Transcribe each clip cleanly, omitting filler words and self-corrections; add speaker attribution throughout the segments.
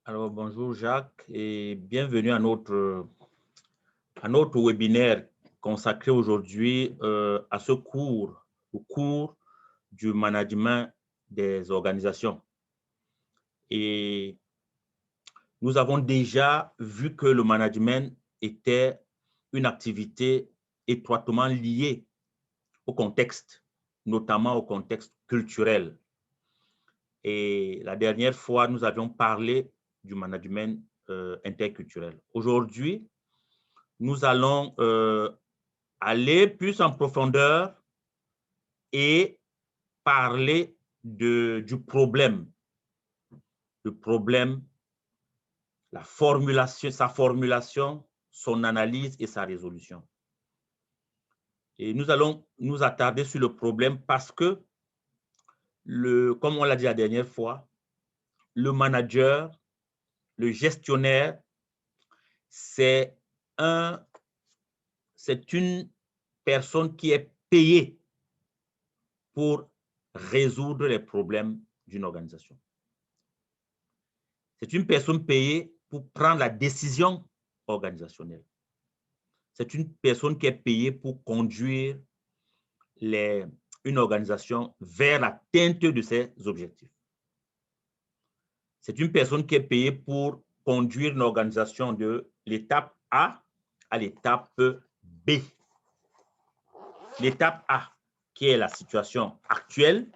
Speaker 1: Alors, bonjour Jacques et bienvenue à notre webinaire consacré aujourd'hui à ce cours, au cours du management des organisations. Et nous avons déjà vu que le management était une activité étroitement liée au contexte, notamment au contexte culturel. Et la dernière fois, nous avions parlé du management interculturel. Aujourd'hui, nous allons aller plus en profondeur et parler du problème. Le problème, la formulation, sa formulation, son analyse et sa résolution. Et nous allons nous attarder sur le problème parce que, comme on l'a dit la dernière fois, le manager, le gestionnaire, c'est une personne qui est payée pour résoudre les problèmes d'une organisation. C'est une personne payée pour prendre la décision organisationnelle. C'est une personne qui est payée pour conduire une organisation vers l'atteinte de ses objectifs. C'est une personne qui est payée pour conduire une organisation de l'étape A à l'étape B. L'étape A, qui est la situation actuelle,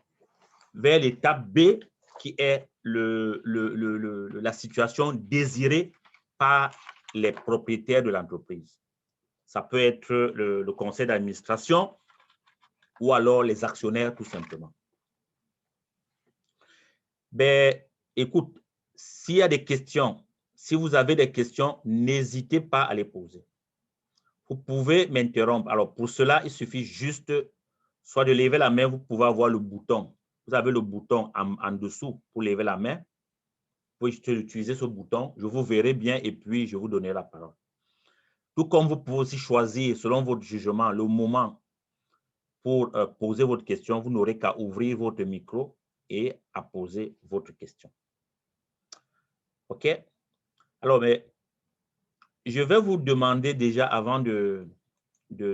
Speaker 1: vers l'étape B, qui est la situation désirée par les propriétaires de l'entreprise. Ça peut être le conseil d'administration ou alors les actionnaires, tout simplement. Ben, écoute, s'il y a des questions, si vous avez des questions, n'hésitez pas à les poser. Vous pouvez m'interrompre. Alors, pour cela, il suffit juste soit de lever la main, vous pouvez avoir le bouton. Vous avez le bouton en dessous pour lever la main. Vous pouvez utiliser ce bouton, je vous verrai bien et puis je vous donnerai la parole. Tout comme vous pouvez aussi choisir, selon votre jugement, le moment pour poser votre question. Vous n'aurez qu'à ouvrir votre micro et à poser votre question. OK? Alors, mais je vais vous demander déjà, avant de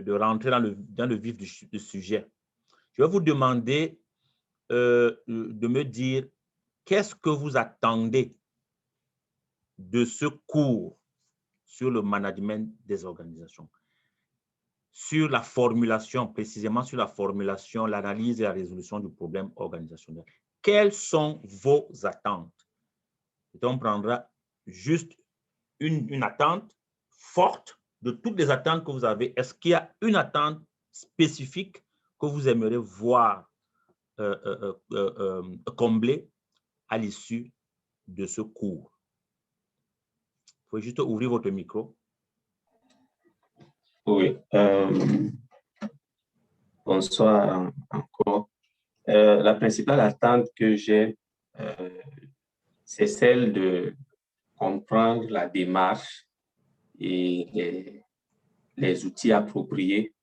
Speaker 1: rentrer dans le vif du sujet, je vais vous demander de me dire qu'est-ce que vous attendez de ce cours sur le management des organisations, sur la formulation, précisément sur la formulation, l'analyse et la résolution du problème organisationnel. Quelles sont vos attentes? Et on prendra juste une attente forte de toutes les attentes que vous avez. Est-ce qu'il y a une attente spécifique que vous aimeriez voir comblée à l'issue de ce cours? Vous pouvez juste ouvrir votre micro.
Speaker 2: Oui. Bonsoir encore. La principale attente que j'ai, c'est celle de comprendre la démarche et les outils appropriés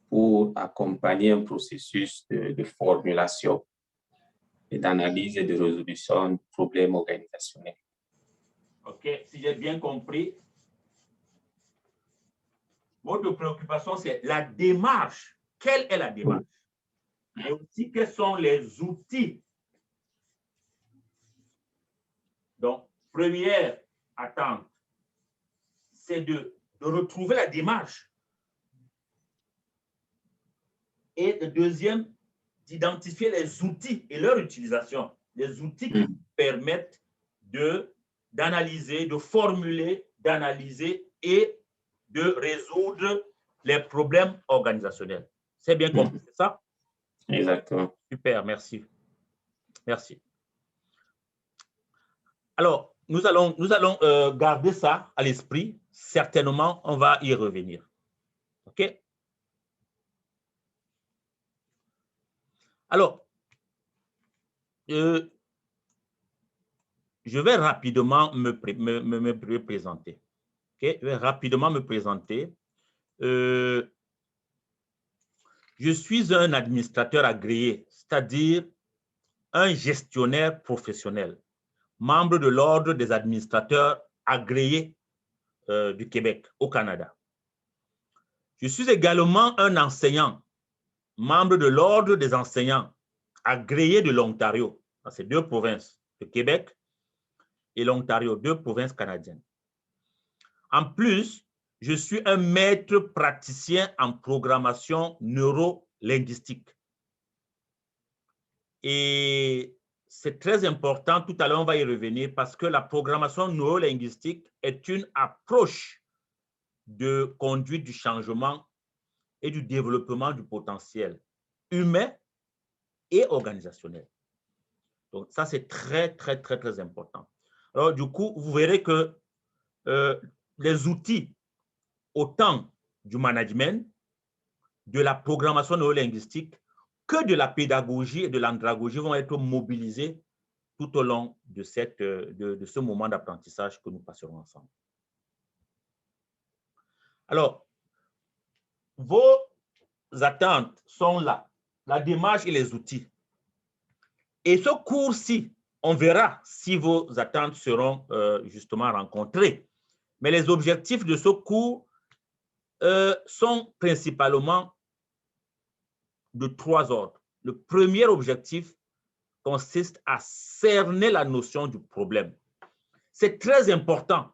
Speaker 2: pour accompagner un processus de formulation et d'analyse et de résolution de problèmes organisationnels.
Speaker 1: OK, si j'ai bien compris, votre préoccupation, c'est la démarche. Quelle est la démarche? Et aussi, quels sont les outils? Donc, première attente, c'est de retrouver la démarche. Et le deuxième, d'identifier les outils et leur utilisation. Les outils qui permettent d'analyser, de formuler, d'analyser et de résoudre les problèmes organisationnels. C'est bien compris, c'est ça?
Speaker 2: Exactement.
Speaker 1: Super, merci. Merci. Alors, nous allons garder ça à l'esprit. Certainement, on va y revenir. OK? Alors, je vais rapidement me présenter. Okay? Je vais rapidement me présenter. Je suis un administrateur agréé, c'est-à-dire un gestionnaire professionnel. membre de l'Ordre des administrateurs agréés du Québec au Canada. Je suis également un enseignant, membre de l'Ordre des enseignants agréés de l'Ontario, dans ces deux provinces, le Québec et l'Ontario, deux provinces canadiennes. En plus, je suis un maître praticien en programmation neuro-linguistique. Et c'est très important, tout à l'heure on va y revenir, parce que la programmation neuro-linguistique est une approche de conduite du changement et du développement du potentiel humain et organisationnel. Donc ça, c'est très, très, très, très important. Alors du coup, vous verrez que les outils, autant du management, de la programmation neurolinguistique, que de la pédagogie et de l'andragogie vont être mobilisés tout au long de ce moment d'apprentissage que nous passerons ensemble. Alors, vos attentes sont là, la démarche et les outils. Et ce cours-ci, on verra si vos attentes seront justement rencontrées. Mais les objectifs de ce cours sont principalement de trois ordres. Le premier objectif consiste à cerner la notion du problème. C'est très important.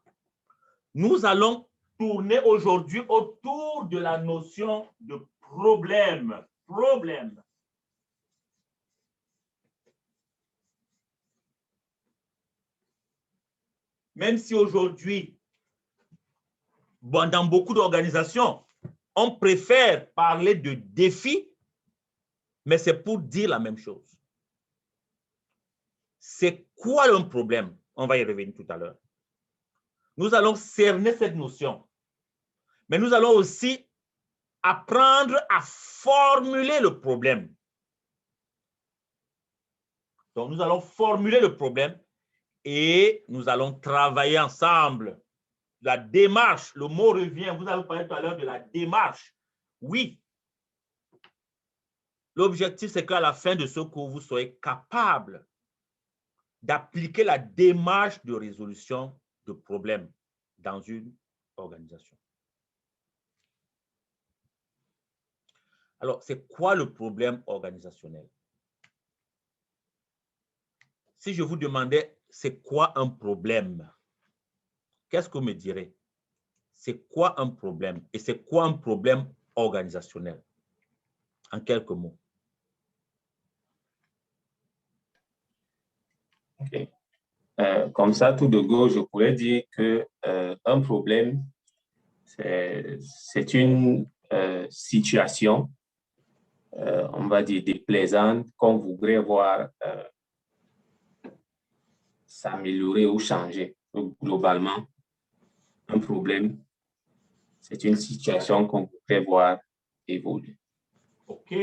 Speaker 1: Nous allons tourner aujourd'hui autour de la notion de problème. Problème. Même si aujourd'hui, dans beaucoup d'organisations, on préfère parler de défis, mais c'est pour dire la même chose. C'est quoi un problème? On va y revenir tout à l'heure. Nous allons cerner cette notion, mais nous allons aussi apprendre à formuler le problème. Donc, nous allons formuler le problème et nous allons travailler ensemble. La démarche, le mot revient, vous avez parlé tout à l'heure de la démarche. Oui. L'objectif, c'est qu'à la fin de ce cours, vous soyez capable d'appliquer la démarche de résolution de problèmes dans une organisation. Alors, c'est quoi le problème organisationnel? Si je vous demandais, c'est quoi un problème? Qu'est-ce que vous me direz? C'est quoi un problème? Et c'est quoi un problème organisationnel? En quelques mots.
Speaker 2: OK. Comme ça, tout de go, je pourrais dire que un problème, c'est une situation, on va dire, déplaisante qu'on voudrait voir s'améliorer ou changer. Donc, globalement, un problème, c'est une situation qu'on voudrait voir évoluer.
Speaker 1: OK.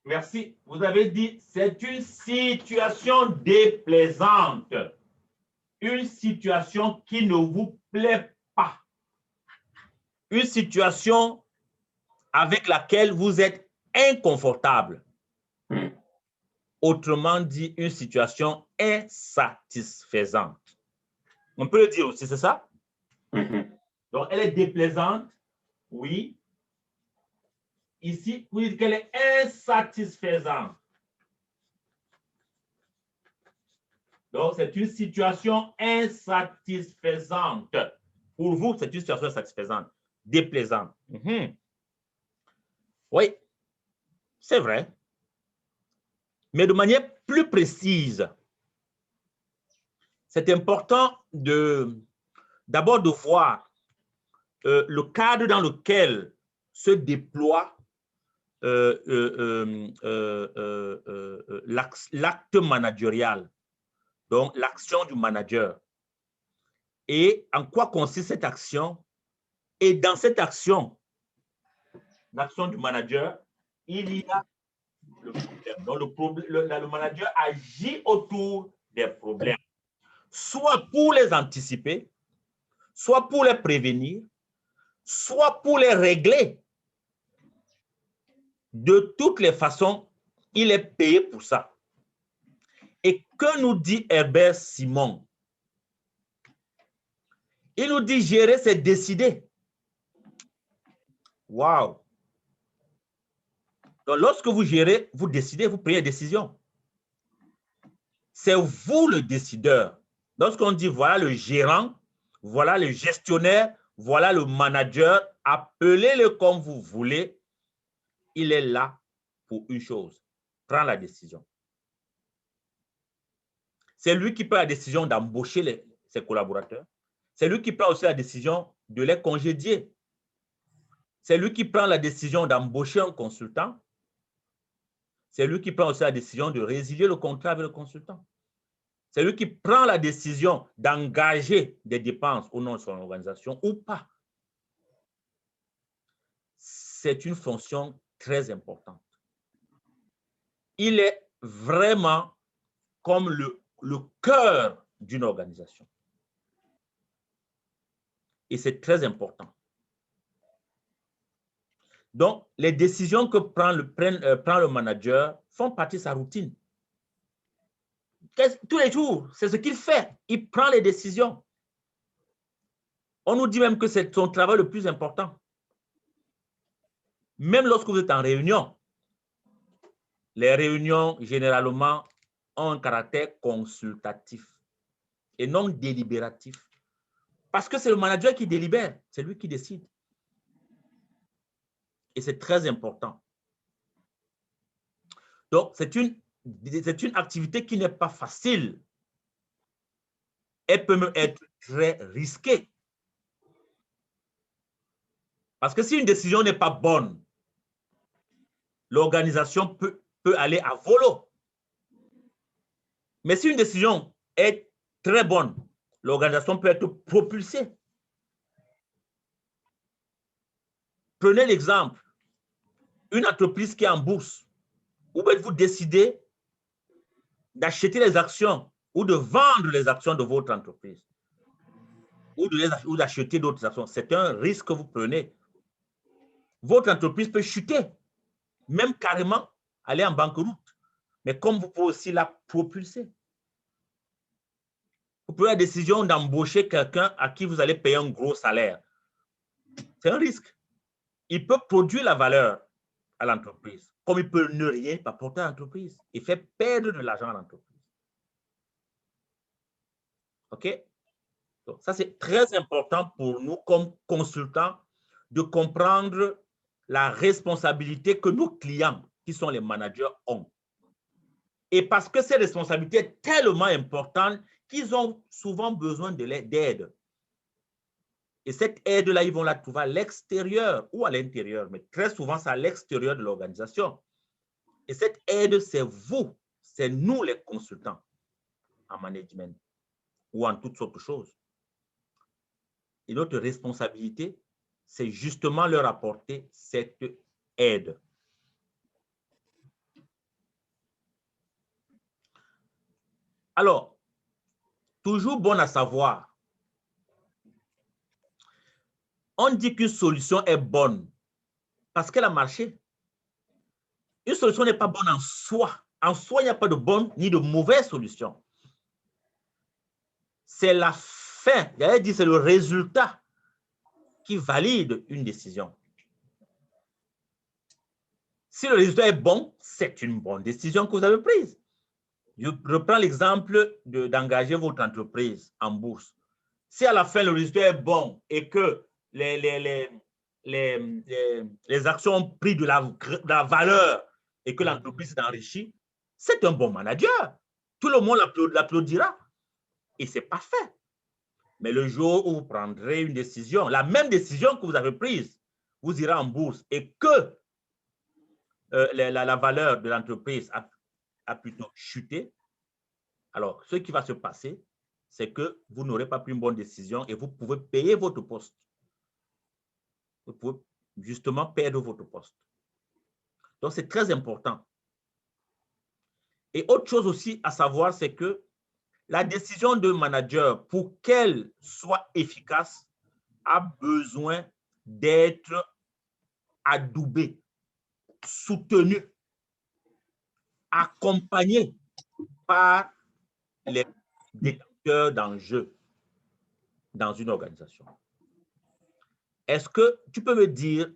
Speaker 1: Merci. Vous avez dit, c'est une situation déplaisante. Une situation qui ne vous plaît pas. Une situation avec laquelle vous êtes inconfortable. Autrement dit, une situation insatisfaisante. On peut le dire aussi, c'est ça? Donc, elle est déplaisante, oui. Ici, vous dites qu'elle est insatisfaisante. Donc, c'est une situation insatisfaisante. Pour vous, c'est une situation insatisfaisante, déplaisante. Oui, c'est vrai. Mais de manière plus précise, c'est important d'abord de voir le cadre dans lequel se déploie l'acte managérial, donc l'action du manager. Et en quoi consiste cette action? Et dans cette action, l'action du manager, il y a le problème. Donc, le manager agit autour des problèmes, soit pour les anticiper, soit pour les prévenir, soit pour les régler. De toutes les façons, il est payé pour ça. Et que nous dit Herbert Simon? Il nous dit gérer, c'est décider. Waouh! Donc, lorsque vous gérez, vous décidez, vous prenez une décision. C'est vous le décideur. Lorsqu'on dit voilà le gérant, voilà le gestionnaire, voilà le manager, appelez-le comme vous voulez, il est là pour une chose, prendre la décision. C'est lui qui prend la décision d'embaucher ses collaborateurs. C'est lui qui prend aussi la décision de les congédier. C'est lui qui prend la décision d'embaucher un consultant. C'est lui qui prend aussi la décision de résilier le contrat avec le consultant. C'est lui qui prend la décision d'engager des dépenses au nom de son organisation ou pas. C'est une fonction très importante. Il est vraiment comme le cœur d'une organisation. Et c'est très important. Donc, les décisions que prend le manager font partie de sa routine. Tous les jours, c'est ce qu'il fait. Il prend les décisions. On nous dit même que c'est son travail le plus important. Même lorsque vous êtes en réunion, les réunions, généralement, ont un caractère consultatif et non délibératif. Parce que c'est le manager qui délibère, c'est lui qui décide. Et c'est très important. Donc, c'est une activité qui n'est pas facile. Elle peut même être très risquée. Parce que si une décision n'est pas bonne, l'organisation peut aller à volo. Mais si une décision est très bonne, l'organisation peut être propulsée. Prenez l'exemple, une entreprise qui est en bourse, où vous décidez d'acheter les actions ou de vendre les actions de votre entreprise ou d'acheter d'autres actions. C'est un risque que vous prenez. Votre entreprise peut chuter, même carrément aller en banqueroute. Mais comme vous pouvez aussi la propulser. Vous prenez la décision d'embaucher quelqu'un à qui vous allez payer un gros salaire. C'est un risque. Il peut produire la valeur à l'entreprise, comme il peut ne rien apporter à l'entreprise et faire perdre de l'argent à l'entreprise. OK? Donc, ça, c'est très important pour nous comme consultants de comprendre la responsabilité que nos clients, qui sont les managers, ont. Et parce que cette responsabilité est tellement importante qu'ils ont souvent besoin d'aide. Et cette aide-là, ils vont la trouver à l'extérieur ou à l'intérieur, mais très souvent, c'est à l'extérieur de l'organisation. Et cette aide, c'est vous, c'est nous les consultants en management ou en toutes sortes de choses. Et notre responsabilité, c'est justement leur apporter cette aide. Alors, toujours bon à savoir, on dit qu'une solution est bonne parce qu'elle a marché. Une solution n'est pas bonne en soi. En soi, il n'y a pas de bonne ni de mauvaise solution. C'est la fin, j'allais dire, c'est le résultat qui valide une décision. Si le résultat est bon, c'est une bonne décision que vous avez prise. Je reprends l'exemple d'engager votre entreprise en bourse. Si à la fin, le résultat est bon et que les actions ont pris de la valeur et que l'entreprise s'est enrichie, c'est un bon manager. Tout le monde l'applaudira. Et ce n'est pas fait. Mais le jour où vous prendrez une décision, la même décision que vous avez prise, vous irez en bourse et que la valeur de l'entreprise a plutôt chuté, alors ce qui va se passer, c'est que vous n'aurez pas pris une bonne décision et vous pouvez payer votre poste. Vous pouvez justement perdre votre poste. Donc, c'est très important. Et autre chose aussi à savoir, c'est que la décision de manager, pour qu'elle soit efficace, a besoin d'être adoubée, soutenue, accompagnée par les détenteurs d'enjeux dans une organisation. Est-ce que tu peux me dire,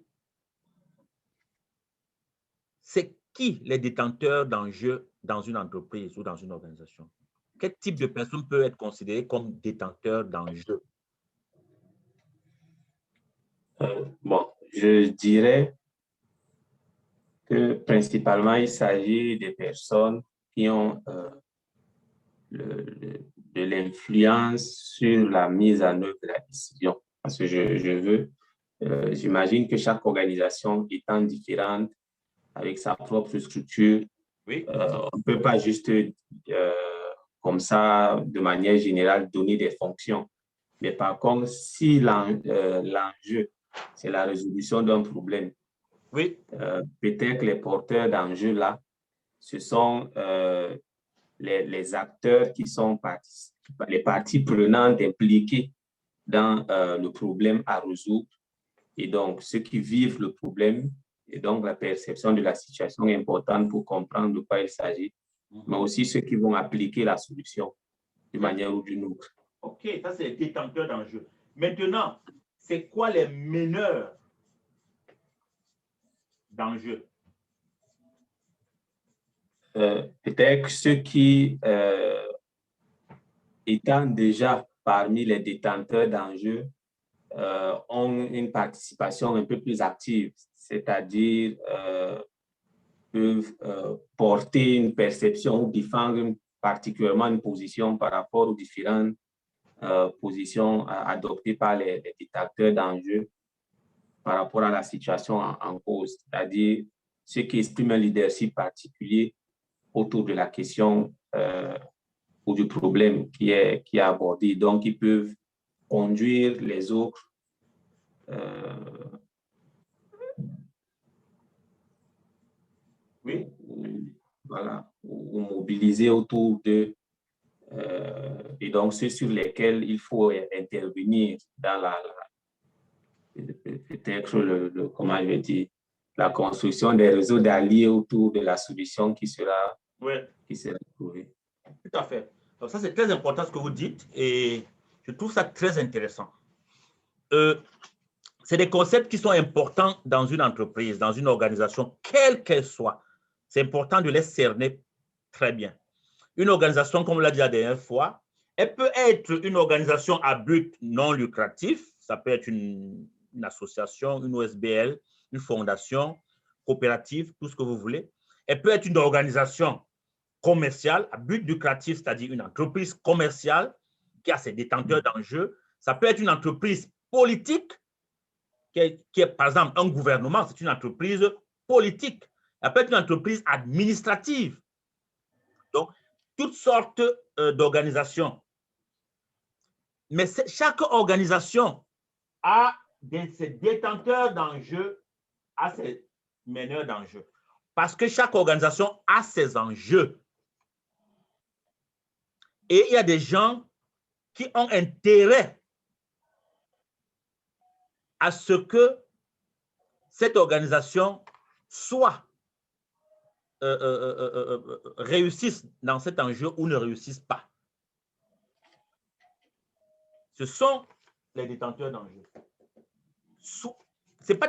Speaker 1: c'est qui les détenteurs d'enjeux dans une entreprise ou dans une organisation? Quel type de personne peut être considéré comme détenteur d'enjeux?
Speaker 2: Bon, je dirais que principalement, il s'agit des personnes qui ont de l'influence sur la mise en œuvre de la décision. Parce que j'imagine que chaque organisation étant différente, avec sa propre structure,
Speaker 1: Oui.
Speaker 2: On ne peut pas juste comme ça, de manière générale, donner des fonctions. Mais par contre, si l'enjeu, c'est la résolution d'un problème,
Speaker 1: Oui.
Speaker 2: Peut-être que les porteurs d'enjeux là, ce sont les acteurs qui sont les parties prenantes impliquées dans le problème à résoudre. Et donc, ceux qui vivent le problème, et donc la perception de la situation est importante pour comprendre de quoi il s'agit, mais aussi ceux qui vont appliquer la solution d'une manière ou d'une autre.
Speaker 1: OK, ça c'est les détenteurs d'enjeux. Maintenant, c'est quoi les meneurs d'enjeux?
Speaker 2: Peut-être ceux qui, étant déjà parmi les détenteurs d'enjeux, ont une participation un peu plus active, c'est-à-dire peuvent porter une perception ou défendre particulièrement une position par rapport aux différentes positions adoptées par les détenteurs d'enjeux par rapport à la situation en cause, c'est-à-dire ceux qui expriment un leadership particulier autour de la question ou du problème qui est abordé. Donc, ils peuvent conduire les autres
Speaker 1: oui.
Speaker 2: Voilà, ou mobiliser autour d'eux. Et donc, ceux sur lesquels il faut intervenir dans peut-être comment je vais dire, la construction des réseaux d'alliés autour de la solution qui sera trouvée.
Speaker 1: Tout à fait. Donc ça, c'est très important ce que vous dites et je trouve ça très intéressant. C'est des concepts qui sont importants dans une entreprise, dans une organisation, quelle qu'elle soit. C'est important de les cerner très bien. Une organisation, comme on l'a dit la dernière fois, elle peut être une organisation à but non lucratif. Ça peut être une association, une OSBL, une fondation, coopérative, tout ce que vous voulez. Elle peut être une organisation commerciale à but lucratif, c'est-à-dire une entreprise commerciale qui a ses détenteurs d'enjeux. Ça peut être une entreprise politique qui est, par exemple, un gouvernement, c'est une entreprise politique. Ça peut être une entreprise administrative. Donc, toutes sortes d'organisations. Mais chaque organisation a ses détenteurs d'enjeux, a ses meneurs d'enjeux. Parce que chaque organisation a ses enjeux. Et il y a des gens qui ont intérêt à ce que cette organisation soit réussisse dans cet enjeu ou ne réussisse pas. Ce sont les détenteurs d'enjeux. Ce n'est pas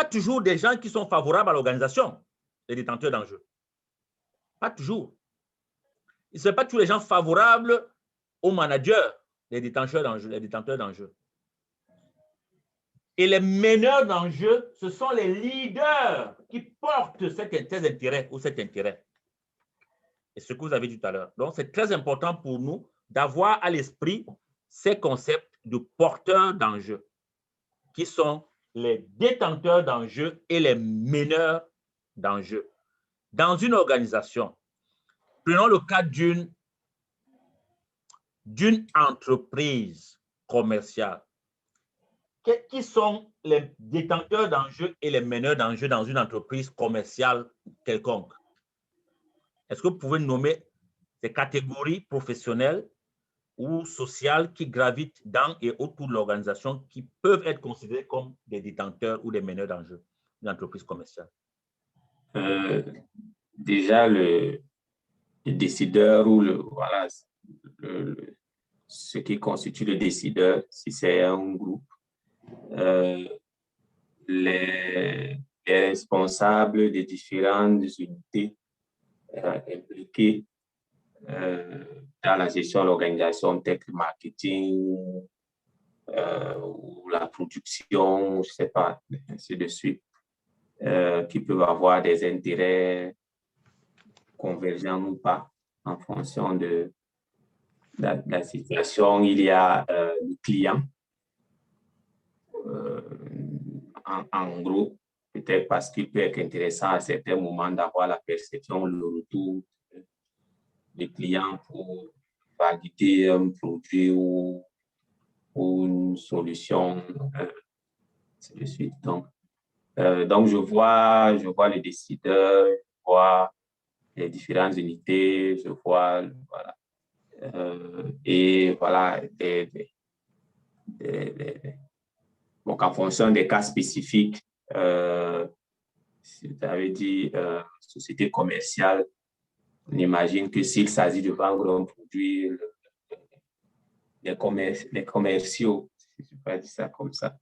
Speaker 1: toujours des gens qui sont favorables à l'organisation, les détenteurs d'enjeux. Pas toujours. Ce ne sont pas tous les gens favorables aux managers, les détenteurs d'enjeux. Et les meneurs d'enjeux, ce sont les leaders qui portent ces intérêts ou cet intérêt. Et ce que vous avez dit tout à l'heure. Donc, c'est très important pour nous d'avoir à l'esprit ces concepts de porteurs d'enjeux, qui sont les détenteurs d'enjeux et les meneurs d'enjeux. Dans une organisation, prenons le cas d'une entreprise commerciale. Qui sont les détenteurs d'enjeux et les meneurs d'enjeux dans une entreprise commerciale quelconque? Est-ce que vous pouvez nommer ces catégories professionnelles ou sociales qui gravitent dans et autour de l'organisation qui peuvent être considérées comme des détenteurs ou des meneurs d'enjeux d'une entreprise commerciale?
Speaker 2: Déjà, décideur ou ce qui constitue le décideur, si c'est un groupe, les responsables des différentes unités impliquées dans la gestion de l'organisation, telle que le marketing ou la production, je ne sais pas, ainsi de suite, qui peuvent avoir des intérêts convergents ou pas en fonction de la situation. Il y a le client, en gros, peut-être parce qu'il peut être intéressant à certains moments d'avoir la perception, le retour des clients pour valider un produit ou une solution, ainsi de suite. Donc je vois les décideurs, je vois les différentes unités, je vois, voilà. Et voilà, donc en fonction des cas spécifiques, si vous avez dit société commerciale, on imagine que s'il s'agit de vendre un produit, les commerciaux, si je peux dire ça comme ça,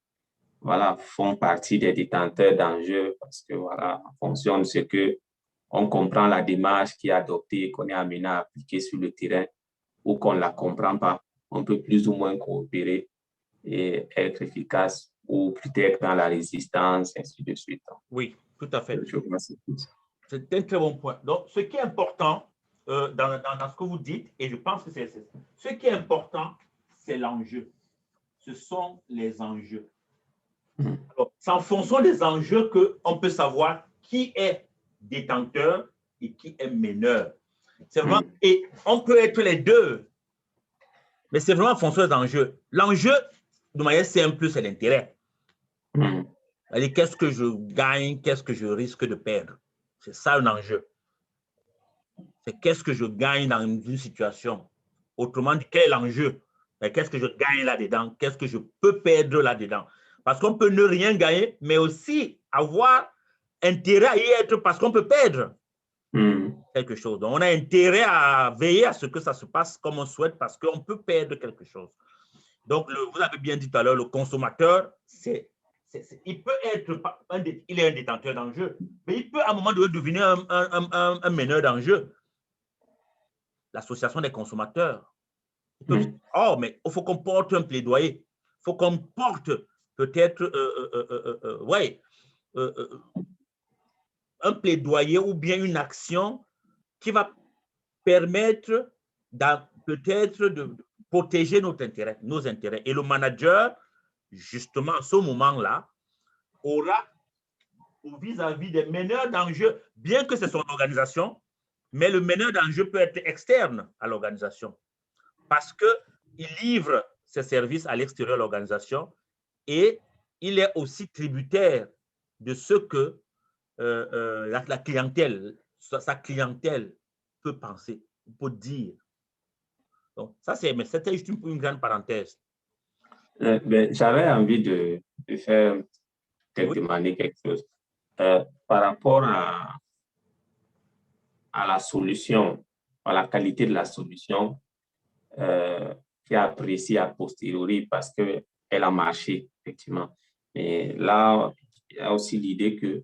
Speaker 2: voilà, font partie des détenteurs d'enjeux parce que voilà, en fonction de ce que on comprend la démarche qui est adoptée, qu'on est amené à appliquer sur le terrain ou qu'on ne la comprend pas, on peut plus ou moins coopérer et être efficace ou peut-être dans la résistance, ainsi de suite.
Speaker 1: Oui, tout à fait.
Speaker 2: Je vois ça.
Speaker 1: C'est un très bon point. Donc, ce qui est important dans ce que vous dites, et je pense que ce qui est important, c'est l'enjeu. Ce sont les enjeux. Alors, c'est en fonction des enjeux qu'on peut savoir qui est détenteur et qui est meneur. C'est vraiment, et on peut être les deux, mais c'est vraiment en fonction des enjeux. L'enjeu, de manière simple, c'est l'intérêt. Qu'est-ce que je gagne, qu'est-ce que je risque de perdre? C'est ça un enjeu. C'est qu'est-ce que je gagne dans une situation. Autrement dit, quel est l'enjeu? Qu'est-ce que je gagne là-dedans? Qu'est-ce que je peux perdre là-dedans? Parce qu'on peut ne rien gagner, mais aussi avoir intérêt à y être parce qu'on peut perdre quelque chose. Donc, on a intérêt à veiller à ce que ça se passe comme on souhaite parce qu'on peut perdre quelque chose. Donc, vous avez bien dit tout à l'heure, le consommateur, il peut être, il est un détenteur d'enjeu, mais il peut à un moment donné devenir un meneur d'enjeu. L'association des consommateurs. Oh, mais il faut qu'on porte un plaidoyer. Il faut qu'on porte peut-être un plaidoyer ou bien une action qui va permettre peut-être de protéger nos intérêts. Et le manager, justement, à ce moment-là, aura vis-à-vis des meneurs d'enjeux, bien que c'est son organisation, mais le meneur d'enjeux peut être externe à l'organisation parce qu'il livre ses services à l'extérieur de l'organisation et il est aussi tributaire de ce que la clientèle, sa clientèle peut penser, peut dire. Donc, ça, c'était juste une grande parenthèse.
Speaker 2: J'avais envie de faire demander quelque chose. Par rapport à la solution, à la qualité de la solution qui est appréciée a posteriori parce qu'elle a marché, effectivement. Mais là, il y a aussi l'idée que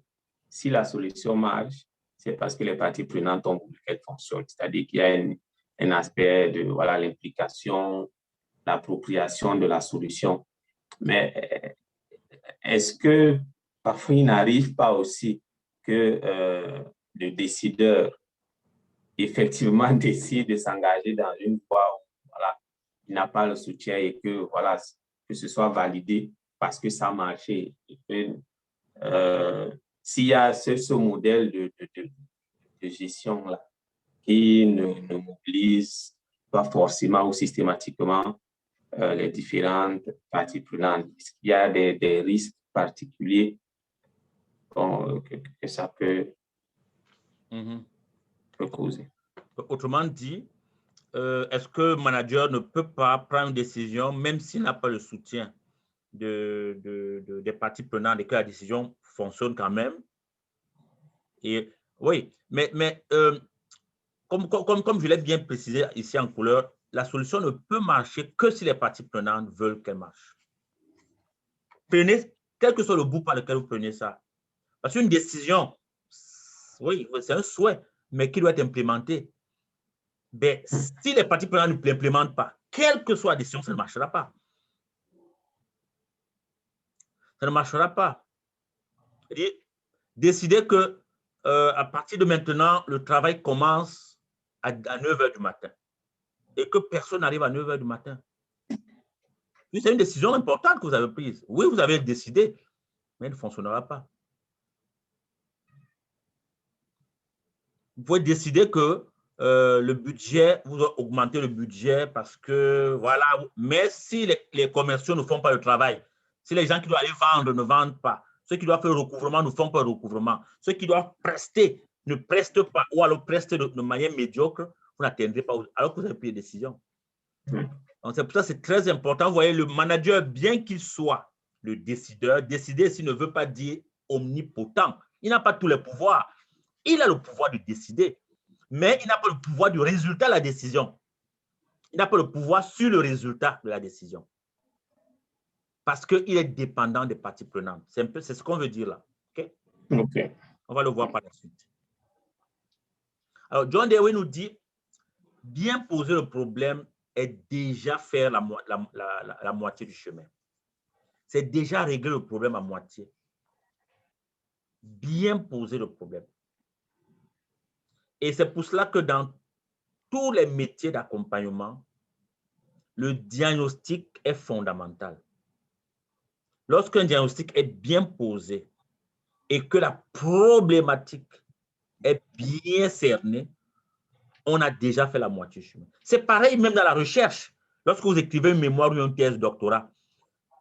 Speaker 2: si la solution marche, c'est parce que les parties prenantes ont voulu qu'elle fonctionne. C'est-à-dire qu'il y a un aspect de l'implication, l'appropriation de la solution. Mais est-ce que parfois il n'arrive pas aussi que le décideur effectivement décide de s'engager dans une voie où il n'a pas le soutien et que que ce soit validé parce que ça a marché. S'il y a ce modèle de gestion-là qui ne mobilise pas forcément ou systématiquement les différentes parties prenantes, est-ce qu'il y a des risques particuliers que ça peut causer?
Speaker 1: Autrement dit, est-ce que le manager ne peut pas prendre une décision même s'il n'a pas le soutien des parties prenantes et que la décision fonctionne quand même? Et oui, mais comme je l'ai bien précisé ici en couleur, la solution ne peut marcher que si les parties prenantes veulent qu'elle marche. Prenez, quel que soit le bout par lequel vous prenez ça. Parce qu'une décision, oui, c'est un souhait, mais qui doit être implémenté. Ben, si les parties prenantes ne l'implémentent pas, quelle que soit la décision, ça ne marchera pas. Ça ne marchera pas. Décider que à partir de maintenant, le travail commence à 9 h du matin et que personne n'arrive à 9 h du matin. C'est une décision importante que vous avez prise. Oui, vous avez décidé, mais elle ne fonctionnera pas. Vous pouvez décider que le budget, vous augmentez le budget parce que, voilà, mais si les commerciaux ne font pas le travail, si les gens qui doivent aller vendre ne vendent pas, ceux qui doivent faire le recouvrement ne font pas le recouvrement, ceux qui doivent prester ne prestent pas, ou alors prestent de manière médiocre, vous n'atteindrez pas, alors que vous avez pris des décisions. Donc, c'est pour ça que c'est très important. Vous voyez, le manager, bien qu'il soit le décideur, décider s'il ne veut pas dire omnipotent. Il n'a pas tous les pouvoirs. Il a le pouvoir de décider, mais il n'a pas le pouvoir du résultat de la décision. Il n'a pas le pouvoir sur le résultat de la décision. Parce qu'il est dépendant des parties prenantes. C'est ce qu'on veut dire là. Okay?
Speaker 2: Okay.
Speaker 1: On va le voir par la suite. Alors, John Dewey nous dit, bien poser le problème est déjà faire la moitié du chemin. C'est déjà régler le problème à moitié. Bien poser le problème. Et c'est pour cela que dans tous les métiers d'accompagnement, le diagnostic est fondamental. Lorsqu'un diagnostic est bien posé et que la problématique est bien cernée, on a déjà fait la moitié du chemin. C'est pareil même dans la recherche. Lorsque vous écrivez une mémoire ou une thèse de doctorat,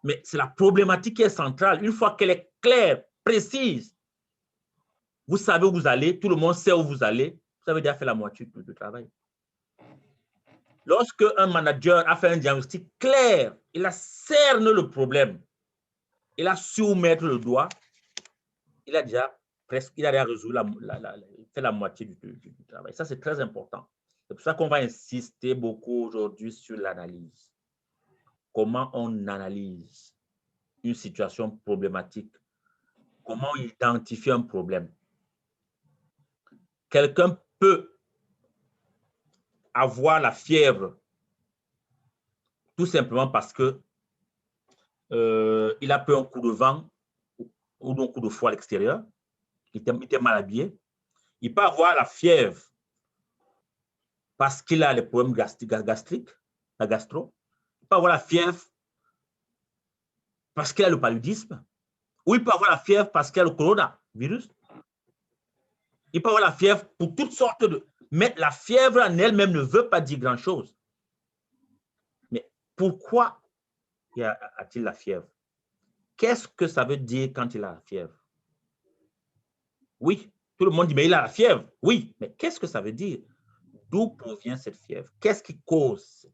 Speaker 1: mais c'est la problématique qui est centrale. Une fois qu'elle est claire, précise, vous savez où vous allez, tout le monde sait où vous allez, vous avez déjà fait la moitié du travail. Lorsque un manager a fait un diagnostic clair, il a cerné le problème, il a su où mettre le doigt, il a déjà résolu fait la moitié du travail. Ça, c'est très important. C'est pour ça qu'on va insister beaucoup aujourd'hui sur l'analyse. Comment on analyse une situation problématique? Comment identifier un problème? Quelqu'un peut avoir la fièvre tout simplement parce que il a pris un coup de vent ou un coup de froid à l'extérieur, il était mal habillé. Il peut avoir la fièvre parce qu'il a les problèmes gastriques, la gastro. Il peut avoir la fièvre parce qu'il a le paludisme. Ou il peut avoir la fièvre parce qu'il a le coronavirus. Il peut avoir la fièvre pour toutes sortes de... Mais la fièvre en elle-même ne veut pas dire grand-chose. Mais pourquoi a-t-il la fièvre? Qu'est-ce que ça veut dire quand il a la fièvre? Oui, tout le monde dit, mais il a la fièvre. Oui, mais qu'est-ce que ça veut dire? D'où provient cette fièvre? Qu'est-ce qui cause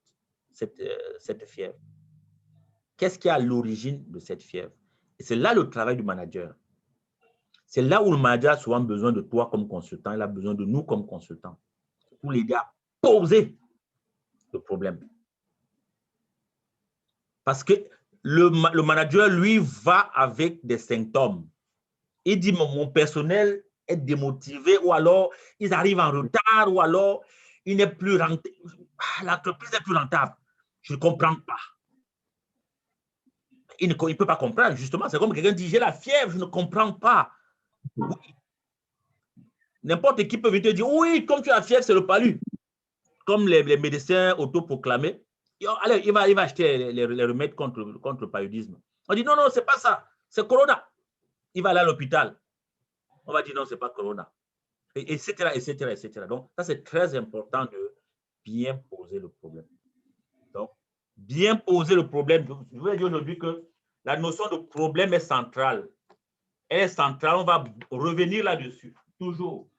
Speaker 1: cette fièvre? Qu'est-ce qui est à l'origine de cette fièvre? Et c'est là le travail du manager. C'est là où le manager a souvent besoin de toi comme consultant, il a besoin de nous comme consultants pour l'aider à poser le problème. Parce que le manager, lui, va avec des symptômes. Il dit, mon personnel est démotivé, ou alors ils arrivent en retard, ou alors il n'est plus rentable. L'entreprise n'est plus rentable. Je ne comprends pas. Il ne peut pas comprendre, justement. C'est comme quelqu'un dit, j'ai la fièvre, je ne comprends pas. Oui. N'importe qui peut venir te dire, oui, comme tu as la fièvre, c'est le palu. Comme les médecins autoproclamés. Allez, il va acheter les remèdes contre le paludisme. On dit, non, non, ce n'est pas ça. C'est corona. Il va aller à l'hôpital. On va dire, non, ce n'est pas corona. Etc., etc., etc. Donc, ça, c'est très important de bien poser le problème. Donc, bien poser le problème. Je voulais dire aujourd'hui que la notion de problème est centrale. Elle est centrale. On va revenir là-dessus, toujours.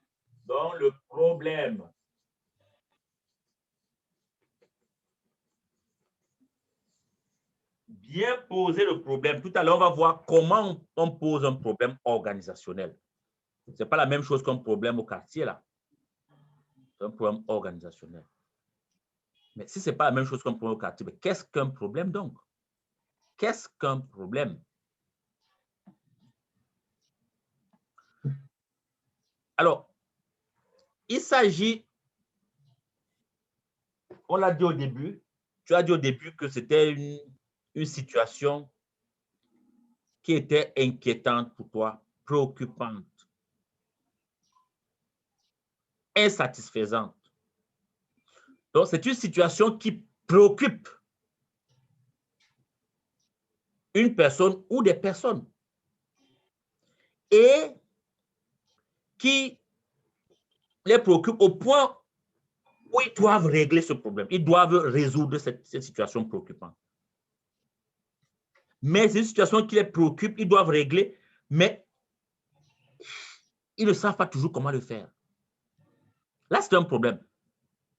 Speaker 1: Donc, le problème. Bien poser le problème. Tout à l'heure, on va voir comment on pose un problème organisationnel. Ce n'est pas la même chose qu'un problème au quartier, là. un problème organisationnel. Mais si ce n'est pas la même chose qu'un problème locatif, qu'est-ce qu'un problème donc? Qu'est-ce qu'un problème? Alors, il s'agit, on l'a dit au début, tu as dit au début que c'était une situation qui était inquiétante pour toi, préoccupante, insatisfaisante. Donc, c'est une situation qui préoccupe une personne ou des personnes et qui les préoccupe au point où ils doivent régler ce problème. Ils doivent résoudre cette situation préoccupante. Mais c'est une situation qui les préoccupe, ils doivent régler, mais ils ne savent pas toujours comment le faire. Là, c'est un problème.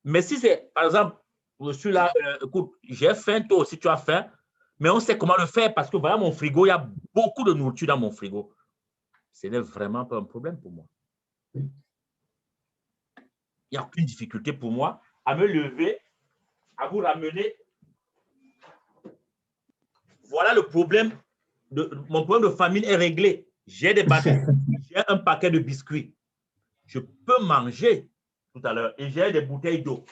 Speaker 1: Mais si c'est, par exemple, je suis là, écoute, j'ai faim, toi aussi tu as faim, mais on sait comment le faire parce que voilà mon frigo, il y a beaucoup de nourriture dans mon frigo. Ce n'est vraiment pas un problème pour moi. Il n'y a aucune difficulté pour moi à me lever, à vous ramener. Voilà le problème. Mon problème de famine est réglé. J'ai des bâtons, j'ai un paquet de biscuits. Je peux manger tout à l'heure et j'ai des bouteilles d'eau.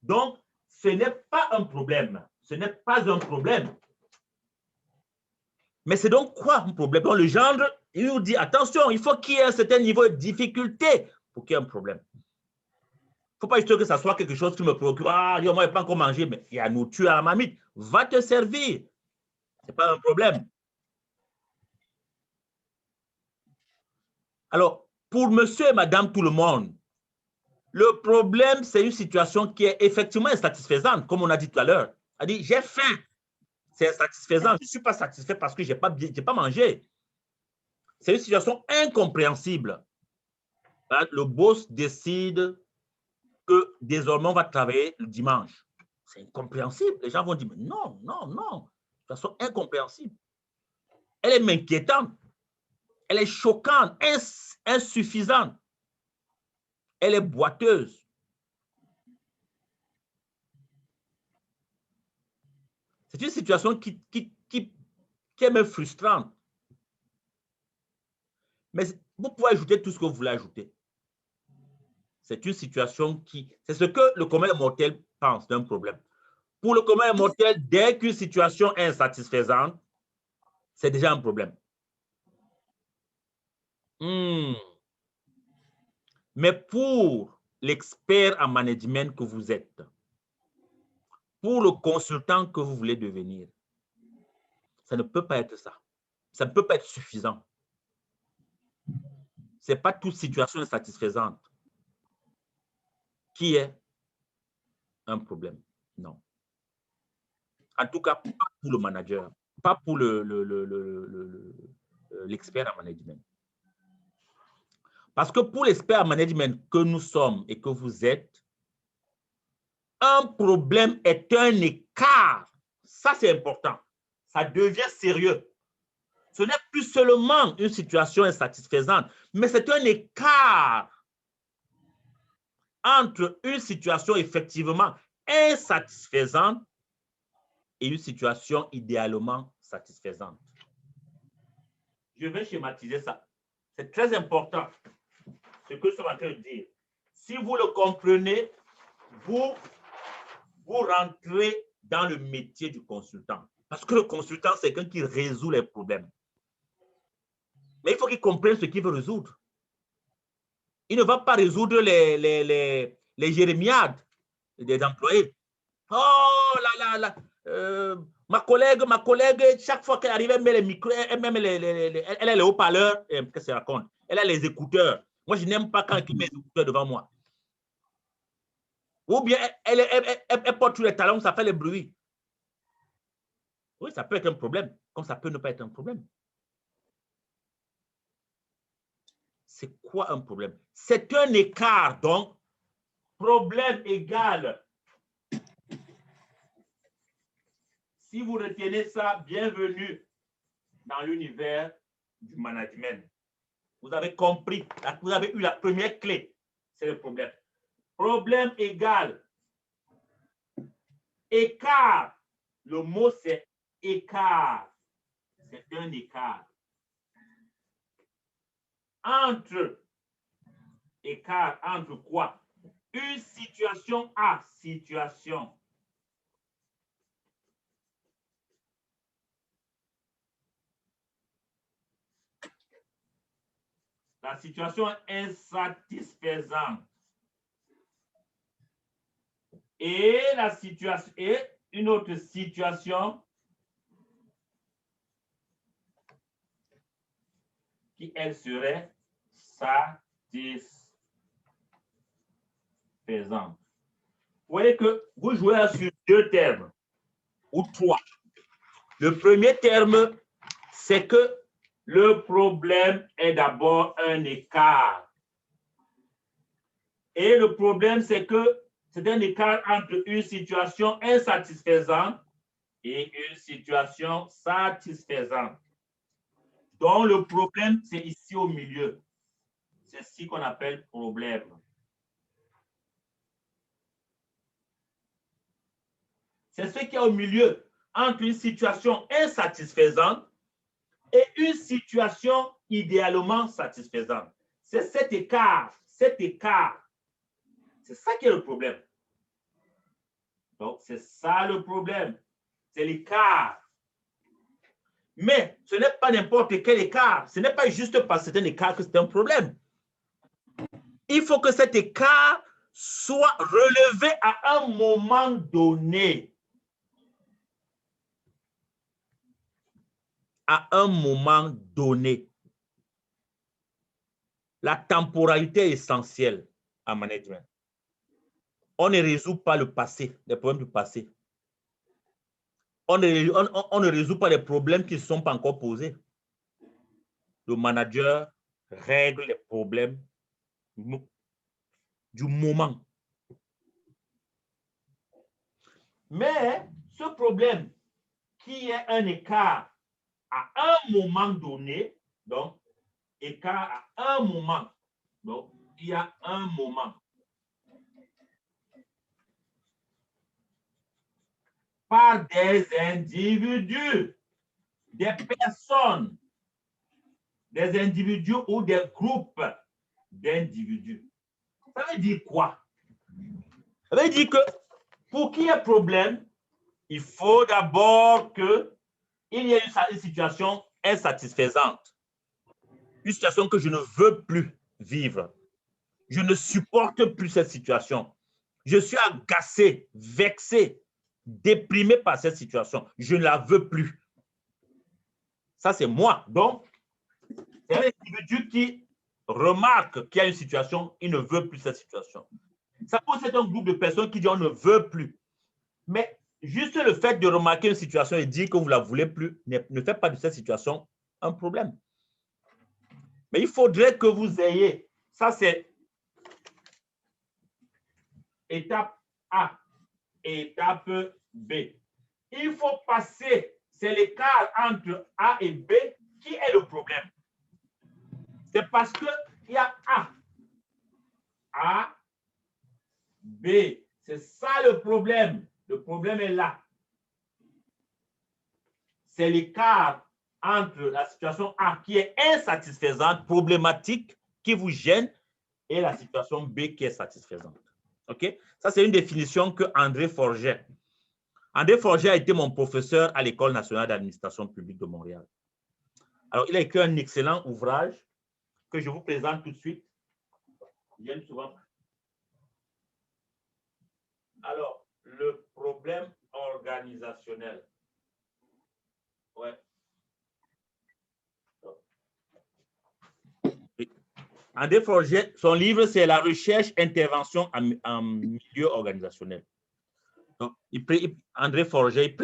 Speaker 1: Donc, ce n'est pas un problème. Ce n'est pas un problème. Mais c'est donc quoi un problème? Donc, le gendre, il nous dit, attention, il faut qu'il y ait un certain niveau de difficulté pour qu'il y ait un problème. Il ne faut pas juste que ça soit quelque chose qui me préoccupe. Ah, moi, je n'ai pas encore mangé, mais il y a nourriture à la marmite. Va te servir. Ce n'est pas un problème. Alors, pour monsieur et madame tout le monde, le problème, c'est une situation qui est effectivement insatisfaisante, comme on a dit tout à l'heure. On a dit, j'ai faim. C'est insatisfaisant. Je ne suis pas satisfait parce que je n'ai pas mangé. C'est une situation incompréhensible. Le boss décide que désormais, on va travailler le dimanche. C'est incompréhensible. Les gens vont dire, mais non, non, non. De façon incompréhensible. Elle est m'inquiétante. Elle est choquante, insuffisante. Elle est boiteuse. C'est une situation qui est même frustrante. Mais vous pouvez ajouter tout ce que vous voulez ajouter. C'est une situation c'est ce que le commun mortel pense d'un problème. Pour le commun mortel, dès qu'une situation est insatisfaisante, c'est déjà un problème. Mais pour l'expert en management que vous êtes, pour le consultant que vous voulez devenir, ça ne peut pas être ça. Ça ne peut pas être suffisant. Ce n'est pas toute situation insatisfaisante qui est un problème. Non. En tout cas, pas pour le manager, pas pour l'expert en management. Parce que pour l'expert en management que nous sommes et que vous êtes, un problème est un écart. Ça, c'est important. Ça devient sérieux. Ce n'est plus seulement une situation insatisfaisante, mais c'est un écart entre une situation effectivement insatisfaisante et une situation idéalement satisfaisante. Je vais schématiser ça. C'est très important ce que je suis en train de dire. Si vous le comprenez, vous rentrez dans le métier du consultant. Parce que le consultant, c'est quelqu'un qui résout les problèmes. Mais il faut qu'il comprenne ce qu'il veut résoudre. Il ne va pas résoudre les jérémiades des employés. Oh là là là, ma collègue, chaque fois qu'elle arrive, elle met les micros, elle a les haut-parleurs, qu'est-ce que ça raconte? Elle a les écouteurs. Moi, je n'aime pas quand elle met les écouteurs devant moi. Ou bien elle porte tous les talons, ça fait le bruit. Oui, ça peut être un problème, comme ça peut ne pas être un problème. C'est quoi un problème? C'est un écart, donc, problème égal. Si vous retenez ça, bienvenue dans l'univers du management. Vous avez compris, vous avez eu la première clé, c'est le problème. Problème égal. Écart. Le mot, c'est écart. C'est un écart. Entre. Écart entre quoi? Une situation A. Situation. La situation insatisfaisante. Et la situation et une autre situation qui, elle, serait satisfaisante. Vous voyez que vous jouez sur deux termes ou trois. Le premier terme, c'est que le problème est d'abord un écart. Et le problème, c'est que c'est un écart entre une situation insatisfaisante et une situation satisfaisante. Donc, le problème, c'est ici au milieu. C'est ce qu'on appelle problème. C'est ce qu'il y a au milieu entre une situation insatisfaisante et une situation idéalement satisfaisante. C'est cet écart. C'est ça qui est le problème. Donc, c'est ça le problème. C'est l'écart. Mais ce n'est pas n'importe quel écart. Ce n'est pas juste parce que c'est un écart que c'est un problème. Il faut que cet écart soit relevé à un moment donné. À un moment donné. La temporalité est essentielle en management. On ne résout pas le passé, les problèmes du passé. On ne résout pas les problèmes qui ne sont pas encore posés. Le manager règle les problèmes du moment. Mais ce problème qui est un écart à un moment donné, donc écart à un moment, donc il y a un moment. Par des individus, des personnes, des individus ou des groupes d'individus. Ça veut dire quoi? Ça veut dire que pour qu'il y ait problème, il faut d'abord qu'il y ait une situation insatisfaisante. Une situation que je ne veux plus vivre. Je ne supporte plus cette situation. Je suis agacé, vexé, déprimé par cette situation. Je ne la veux plus. Ça, c'est moi. Donc, c'est un individu qui remarque qu'il y a une situation, il ne veut plus cette situation. Ça peut être un groupe de personnes qui disent on ne veut plus. Mais juste le fait de remarquer une situation et dire que vous ne la voulez plus ne fait pas de cette situation un problème. Mais il faudrait que vous ayez, ça c'est étape A, étape B. Il faut passer, c'est l'écart entre A et B qui est le problème. C'est parce qu'il y a A, B. C'est ça le problème. Le problème est là. C'est l'écart entre la situation A qui est insatisfaisante, problématique, qui vous gêne, et la situation B qui est satisfaisante. OK? Ça, c'est une définition que André Forget. André Forget a été mon professeur à l'École nationale d'administration publique de Montréal. Alors, il a écrit un excellent ouvrage que je vous présente tout de suite. J'aime souvent. Alors, le problème organisationnel. Ouais. André Forget, son livre, c'est La recherche, intervention en milieu organisationnel. Donc, André Forget,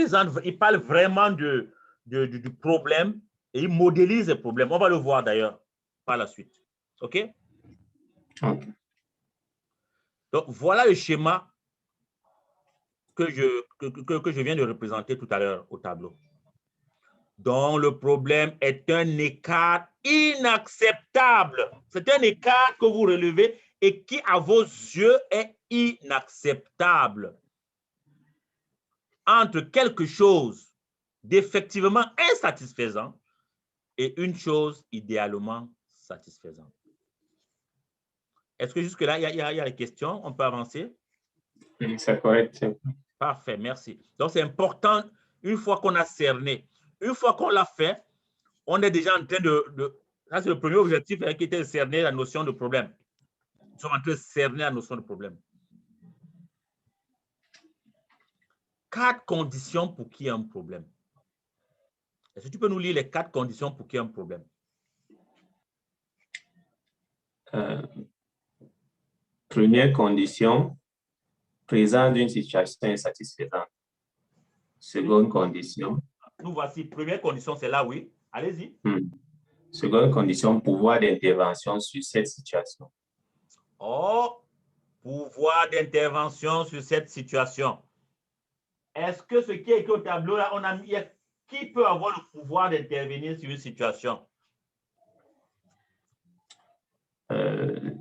Speaker 1: il parle vraiment du problème et il modélise le problème. On va le voir d'ailleurs par la suite. OK?
Speaker 2: Okay.
Speaker 1: Donc, voilà le schéma que je viens de représenter tout à l'heure au tableau. Donc, le problème est un écart inacceptable. C'est un écart que vous relevez et qui, à vos yeux, est inacceptable entre quelque chose d'effectivement insatisfaisant et une chose idéalement satisfaisante. Est-ce que jusque-là, il y a des questions? On peut avancer?
Speaker 2: C'est correct.
Speaker 1: Parfait, merci. Donc, c'est important, une fois qu'on a cerné, une fois qu'on l'a fait, on est déjà en train ça, c'est le premier objectif qui était de cerner la notion de problème. Nous sommes en train de cerner la notion de problème. 4 conditions pour qu'il y ait un problème. Est-ce que tu peux nous lire les 4 conditions pour qu'il y ait un problème?
Speaker 2: Première condition, présence d'une situation insatisfaisante. Seconde condition.
Speaker 1: Nous voici, première condition, c'est là, oui. Allez-y.
Speaker 2: Seconde condition, pouvoir d'intervention sur cette situation.
Speaker 1: Oh, pouvoir d'intervention sur cette situation. Est-ce que ce qui est écrit au tableau, là, on a mis qui peut avoir le pouvoir d'intervenir sur une situation?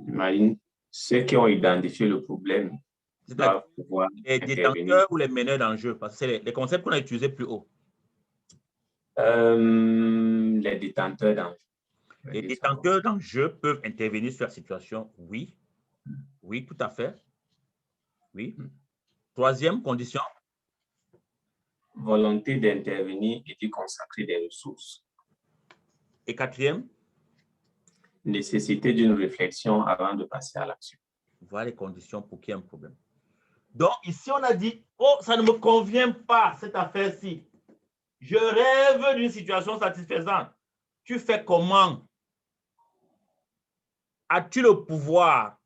Speaker 2: Marine, ceux qui ont identifié le problème doivent pouvoir
Speaker 1: les détenteurs ou les meneurs d'enjeu, parce que c'est les concepts qu'on a utilisés plus haut.
Speaker 2: Les détenteurs d'enjeu.
Speaker 1: Les détenteurs d'enjeu peuvent intervenir sur la situation, oui. Oui, tout à fait. Oui. Troisième condition.
Speaker 2: Volonté d'intervenir et d'y consacrer des ressources.
Speaker 1: Et quatrième?
Speaker 2: Nécessité d'une réflexion avant de passer à l'action.
Speaker 1: Voilà les conditions pour qu'il y ait un problème. Donc, ici, on a dit, oh, ça ne me convient pas, cette affaire-ci. Je rêve d'une situation satisfaisante. Tu fais comment? As-tu le pouvoir?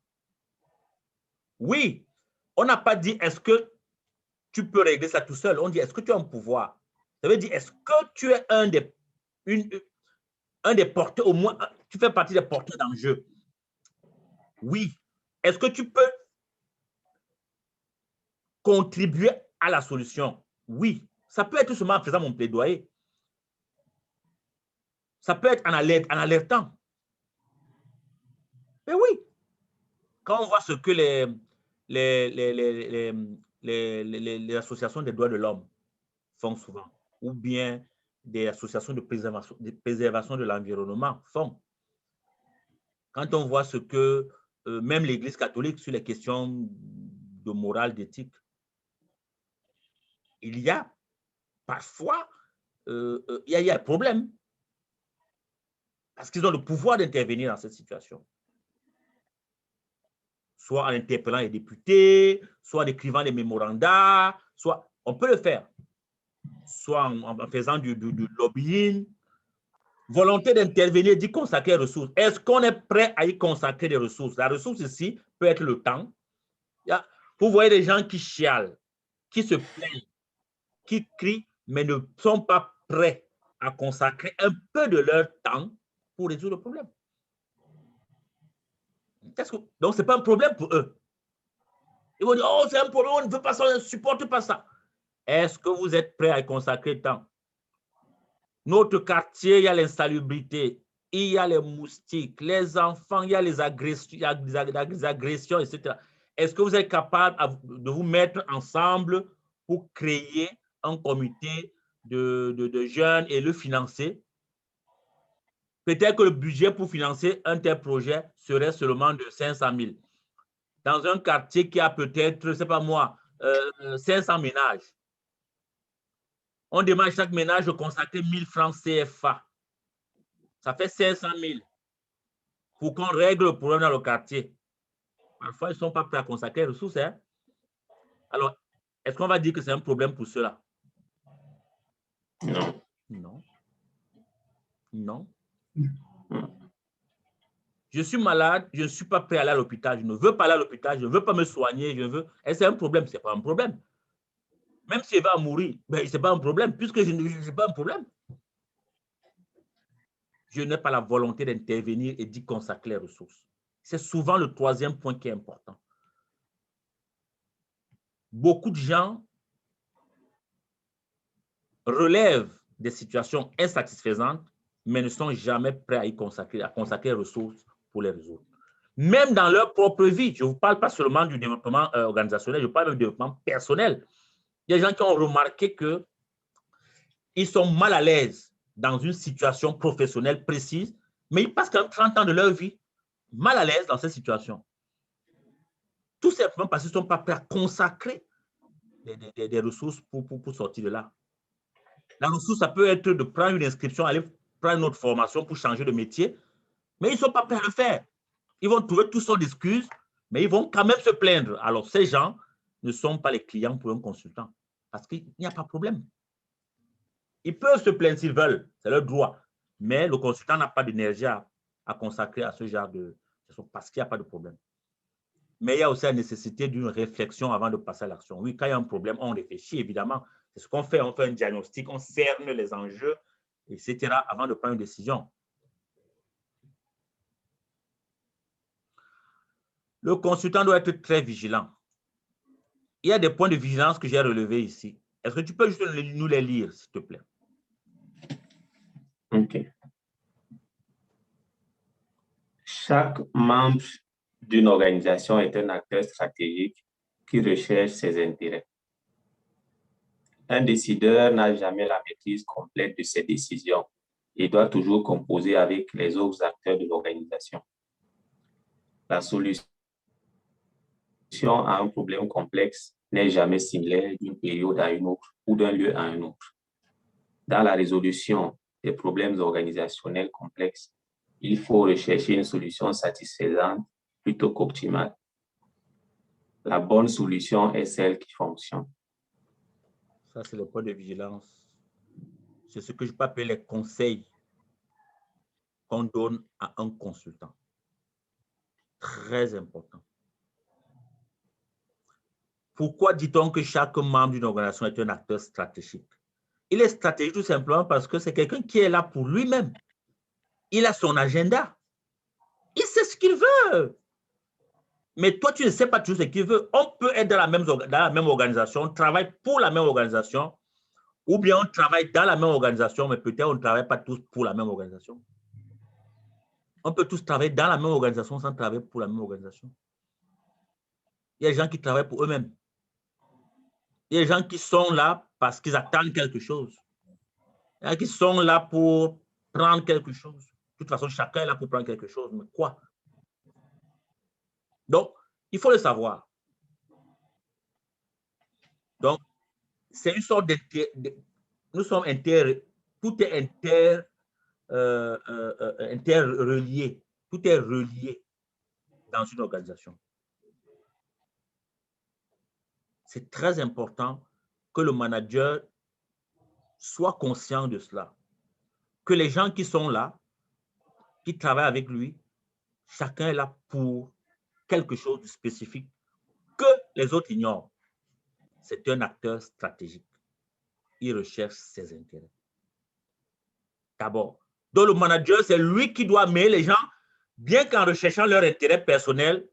Speaker 1: Oui. On n'a pas dit, est-ce que tu peux régler ça tout seul? On dit, est-ce que tu as un pouvoir? Ça veut dire, est-ce que tu es un des porteurs, au moins, tu fais partie des porteurs d'enjeu? Oui. Est-ce que tu peux contribuer à la solution? Oui. Ça peut être seulement en faisant mon plaidoyer. Ça peut être en alertant. Mais oui. Quand on voit ce que les associations des droits de l'homme font souvent, ou bien des associations de préservation de l'environnement font, quand on voit ce que même l'Église catholique sur les questions de morale, d'éthique, il y a parfois il y a un problème parce qu'ils ont le pouvoir d'intervenir dans cette situation. Soit en interpellant les députés, soit en écrivant des mémorandats, soit on peut le faire, soit en faisant du lobbying. Volonté d'intervenir, d'y consacrer des ressources. Est-ce qu'on est prêt à y consacrer des ressources? La ressource ici peut être le temps. Vous voyez des gens qui chialent, qui se plaignent, qui crient, mais ne sont pas prêts à consacrer un peu de leur temps pour résoudre le problème. Donc, ce n'est pas un problème pour eux. Ils vont dire, oh, c'est un problème, on ne veut pas ça, on ne supporte pas ça. Est-ce que vous êtes prêts à y consacrer le temps? Notre quartier, il y a l'insalubrité, il y a les moustiques, les enfants, il y a les agressions, etc. Est-ce que vous êtes capable de vous mettre ensemble pour créer un comité de jeunes et le financer? Peut-être que le budget pour financer un tel projet serait seulement de 500 000. Dans un quartier qui a peut-être, je ne sais pas moi, 500 ménages. On demande à chaque ménage de consacrer 1000 francs CFA. Ça fait 500 000 pour qu'on règle le problème dans le quartier. Parfois, ils ne sont pas prêts à consacrer les ressources. Hein? Alors, est-ce qu'on va dire que c'est un problème pour cela?
Speaker 2: Non.
Speaker 1: Non. Non. Je suis malade, je ne suis pas prêt à aller à l'hôpital. Je ne veux pas aller à l'hôpital, je ne veux pas me soigner. Est-ce que c'est un problème? Ce n'est pas un problème. Même si je vais mourir, ce n'est pas un problème, puisque je n'ai pas un problème. Je n'ai pas la volonté d'intervenir et d'y consacrer les ressources. C'est souvent le troisième point qui est important. Beaucoup de gens relèvent des situations insatisfaisantes, mais ne sont jamais prêts à consacrer les ressources pour les résoudre. même dans leur propre vie. Je ne vous parle pas seulement du développement organisationnel, je parle du développement personnel. Il y a des gens qui ont remarqué qu'ils sont mal à l'aise dans une situation professionnelle précise, mais ils passent quand même 30 ans de leur vie mal à l'aise dans cette situation. Tout simplement parce qu'ils ne sont pas prêts à consacrer des ressources pour sortir de là. La ressource, ça peut être de prendre une inscription, aller prendre une autre formation pour changer de métier, mais ils ne sont pas prêts à le faire. Ils vont trouver toutes sortes d'excuses, mais ils vont quand même se plaindre. Alors, ces gens ne sont pas les clients pour un consultant parce qu'il n'y a pas de problème. Ils peuvent se plaindre s'ils veulent, c'est leur droit, mais le consultant n'a pas d'énergie à consacrer à ce genre de choses parce qu'il n'y a pas de problème. Mais il y a aussi la nécessité d'une réflexion avant de passer à l'action. Oui, quand il y a un problème, on réfléchit, évidemment. C'est ce qu'on fait, on fait un diagnostic, on cerne les enjeux, etc., avant de prendre une décision. Le consultant doit être très vigilant. Il y a des points de vigilance que j'ai relevés ici. Est-ce que tu peux juste nous les lire, s'il te plaît?
Speaker 2: OK. Chaque membre d'une organisation est un acteur stratégique qui recherche ses intérêts. Un décideur n'a jamais la maîtrise complète de ses décisions et doit toujours composer avec les autres acteurs de l'organisation. La solution à un problème complexe n'est jamais similaire d'une période à une autre ou d'un lieu à un autre. Dans la résolution des problèmes organisationnels complexes, il faut rechercher une solution satisfaisante plutôt qu'optimale. La bonne solution est celle qui fonctionne.
Speaker 1: Ça, c'est le point de vigilance. C'est ce que je peux appeler les conseils qu'on donne à un consultant. Très important. Pourquoi dit-on que chaque membre d'une organisation est un acteur stratégique? Il est stratégique tout simplement parce que c'est quelqu'un qui est là pour lui-même. Il a son agenda. Il sait ce qu'il veut. Mais toi, tu ne sais pas toujours ce qu'il veut. On peut être dans la même organisation, on travaille pour la même organisation, ou bien on travaille dans la même organisation, mais peut-être on ne travaille pas tous pour la même organisation. On peut tous travailler dans la même organisation sans travailler pour la même organisation. Il y a des gens qui travaillent pour eux-mêmes. Il y a des gens qui sont là parce qu'ils attendent quelque chose. Il y a qui sont là pour prendre quelque chose. De toute façon, chacun est là pour prendre quelque chose. Mais quoi? Donc, il faut le savoir. Donc, c'est une sorte nous sommes tout est interrelié. Tout est relié dans une organisation. C'est très important que le manager soit conscient de cela. Que les gens qui sont là, qui travaillent avec lui, chacun est là pour quelque chose de spécifique que les autres ignorent. C'est un acteur stratégique. Il recherche ses intérêts. D'abord. Donc, le manager, c'est lui qui doit amener les gens, bien qu'en recherchant leur intérêt personnel,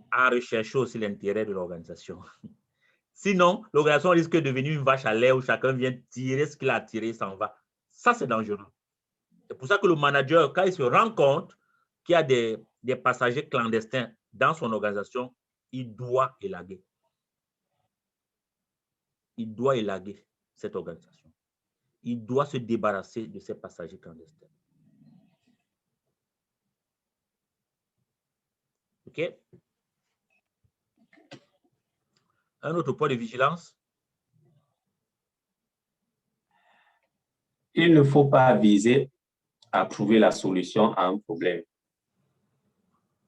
Speaker 1: à rechercher aussi l'intérêt de l'organisation. Sinon, l'organisation risque de devenir une vache à lait où chacun vient tirer ce qu'il a tiré et s'en va. Ça, c'est dangereux. C'est pour ça que le manager, quand il se rend compte qu'il y a des passagers clandestins dans son organisation, il doit élaguer. Il doit élaguer cette organisation. Il doit se débarrasser de ces passagers clandestins. OK? Un autre point de vigilance.
Speaker 2: Il ne faut pas viser à trouver la solution à un problème,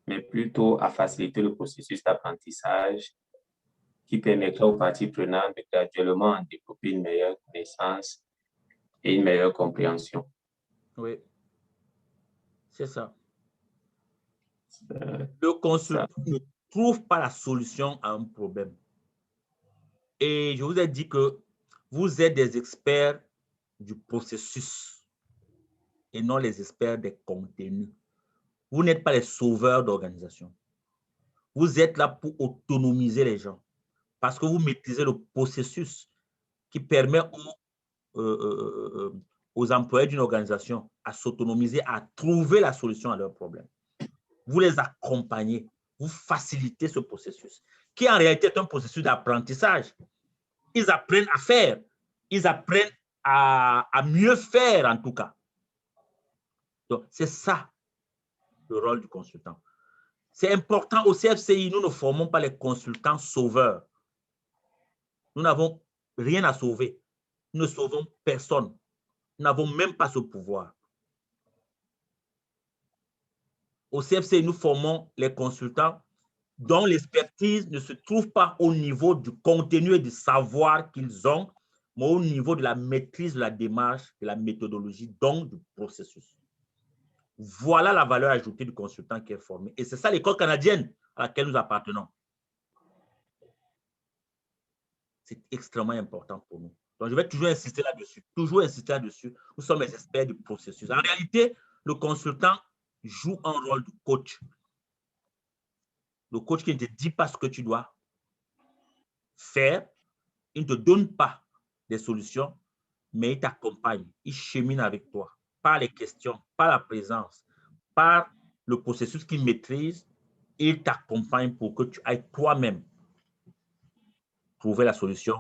Speaker 2: mais plutôt à faciliter le processus d'apprentissage qui permettra aux parties prenantes de graduellement en développer une meilleure connaissance et une meilleure compréhension.
Speaker 1: Oui, c'est ça. Le consultant ne trouve pas la solution à un problème. Et je vous ai dit que vous êtes des experts du processus et non les experts des contenus. Vous n'êtes pas les sauveurs d'organisation. Vous êtes là pour autonomiser les gens parce que vous maîtrisez le processus qui permet aux employés d'une organisation à s'autonomiser, à trouver la solution à leurs problèmes. vous les accompagnez, vous facilitez ce processus, qui en réalité est un processus d'apprentissage. Ils apprennent à faire, ils apprennent à mieux faire en tout cas. Donc, c'est ça le rôle du consultant. C'est important au CFCI, nous ne formons pas les consultants sauveurs. Nous n'avons rien à sauver. Nous ne sauvons personne. Nous n'avons même pas ce pouvoir. Au CFCI, nous formons les consultants dont l'expertise ne se trouve pas au niveau du contenu et du savoir qu'ils ont, mais au niveau de la maîtrise de la démarche, de la méthodologie, donc du processus. Voilà la valeur ajoutée du consultant qui est formé. Et c'est ça l'école canadienne à laquelle nous appartenons. C'est extrêmement important pour nous. Donc, je vais toujours insister là-dessus. Toujours insister là-dessus. Nous sommes les experts du processus. En réalité, le consultant joue un rôle de coach. Le coach qui ne te dit pas ce que tu dois faire, il ne te donne pas des solutions, mais il t'accompagne, il chemine avec toi par les questions, par la présence, par le processus qu'il maîtrise, il t'accompagne pour que tu ailles toi-même trouver la solution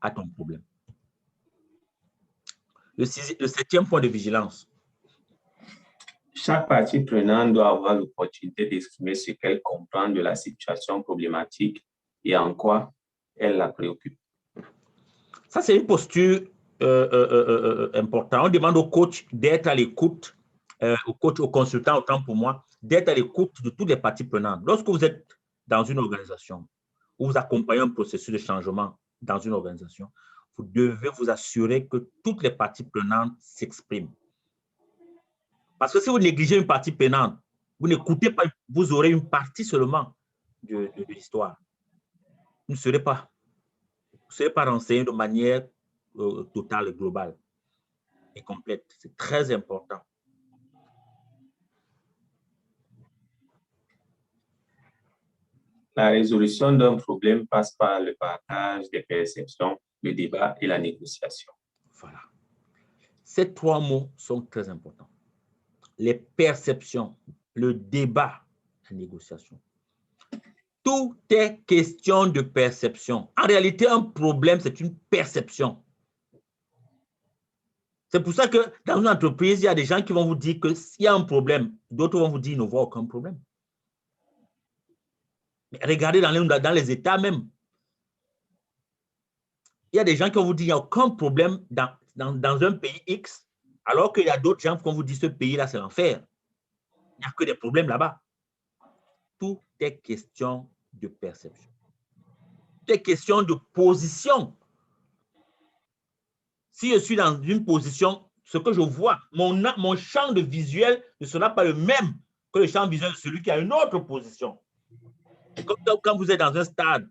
Speaker 1: à ton problème. Le 7e point de vigilance.
Speaker 2: Chaque partie prenante doit avoir l'opportunité d'exprimer ce qu'elle comprend de la situation problématique et en quoi elle la préoccupe.
Speaker 1: Ça, c'est une posture importante. On demande au coach d'être à l'écoute, au consultant, autant pour moi, d'être à l'écoute de toutes les parties prenantes. Lorsque vous êtes dans une organisation, ou vous accompagnez un processus de changement dans une organisation, vous devez vous assurer que toutes les parties prenantes s'expriment. Parce que si vous négligez une partie prenante, vous n'écoutez pas, vous aurez une partie seulement de l'histoire. Vous ne serez pas renseigné de manière totale et globale et complète. C'est très important.
Speaker 2: La résolution d'un problème passe par le partage des perceptions, le débat et la négociation.
Speaker 1: Voilà. Ces 3 mots sont très importants. Les perceptions, le débat, la négociation. Tout est question de perception. En réalité, un problème, c'est une perception. C'est pour ça que dans une entreprise, il y a des gens qui vont vous dire que s'il y a un problème, d'autres vont vous dire qu'ils ne voient aucun problème. Mais regardez dans les États même. Il y a des gens qui vont vous dire qu'il n'y a aucun problème dans un pays X, alors qu'il y a d'autres gens qui vont vous dire que ce pays-là, c'est l'enfer. Il n'y a que des problèmes là-bas. Tout est question de perception. Tout est question de position. Si je suis dans une position, ce que je vois, mon champ de visuel ne sera pas le même que le champ visuel de celui qui a une autre position. Quand vous êtes dans un stade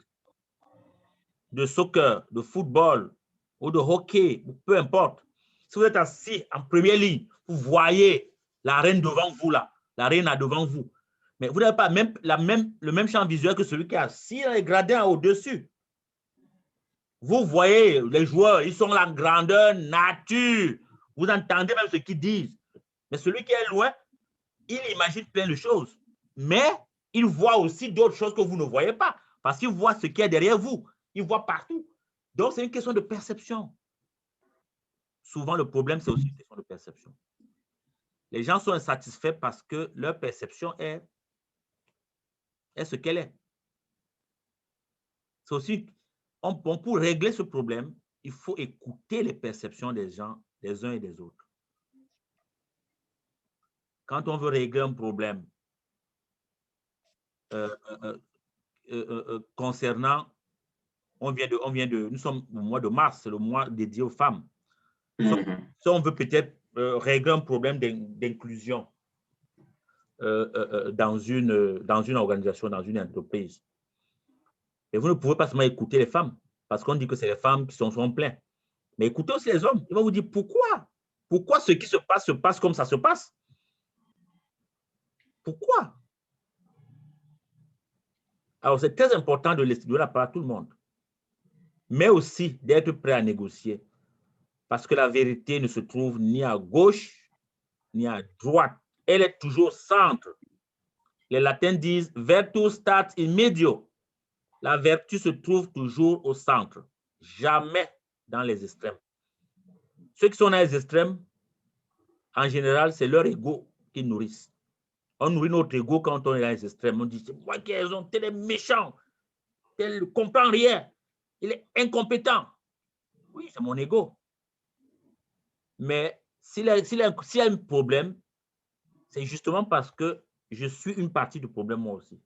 Speaker 1: de soccer, de football ou de hockey, peu importe, si vous êtes assis en première ligne, vous voyez l'arène devant vous là, l'arène devant vous. Mais vous n'avez pas le même champ visuel que celui qui est assis dans les gradins au-dessus. Vous voyez les joueurs, ils sont la grandeur nature. Vous entendez même ce qu'ils disent. Mais celui qui est loin, il imagine plein de choses. Mais il voit aussi d'autres choses que vous ne voyez pas. Parce qu'il voit ce qui est derrière vous. Il voit partout. Donc, c'est une question de perception. Souvent, le problème, c'est aussi une question de perception. Les gens sont insatisfaits parce que leur perception est ce qu'elle est. C'est aussi, pour régler ce problème, il faut écouter les perceptions des gens, des uns et des autres. Quand on veut régler un problème concernant, nous sommes au mois de mars, c'est le mois dédié aux femmes. Si on veut peut-être régler un problème d'inclusion dans une organisation, dans une entreprise, et vous ne pouvez pas seulement écouter les femmes, parce qu'on dit que c'est les femmes qui sont pleines. Mais écoutez aussi les hommes. Ils vont vous dire pourquoi. Pourquoi ce qui se passe comme ça se passe. Pourquoi? Alors, c'est très important de la part de tout le monde. Mais aussi d'être prêt à négocier. Parce que la vérité ne se trouve ni à gauche, ni à droite. Elle est toujours au centre. Les latins disent « Virtus stat in medio ». La vertu se trouve toujours au centre, jamais dans les extrêmes. Ceux qui sont dans les extrêmes, en général, c'est leur ego qu'ils nourrissent. On nourrit notre ego quand on est dans les extrêmes. On dit, c'est moi qui ai raison, tel est méchant, tel ne comprend rien, il est incompétent. Oui, c'est mon ego. Mais s'il y a un problème, c'est justement parce que je suis une partie du problème moi aussi.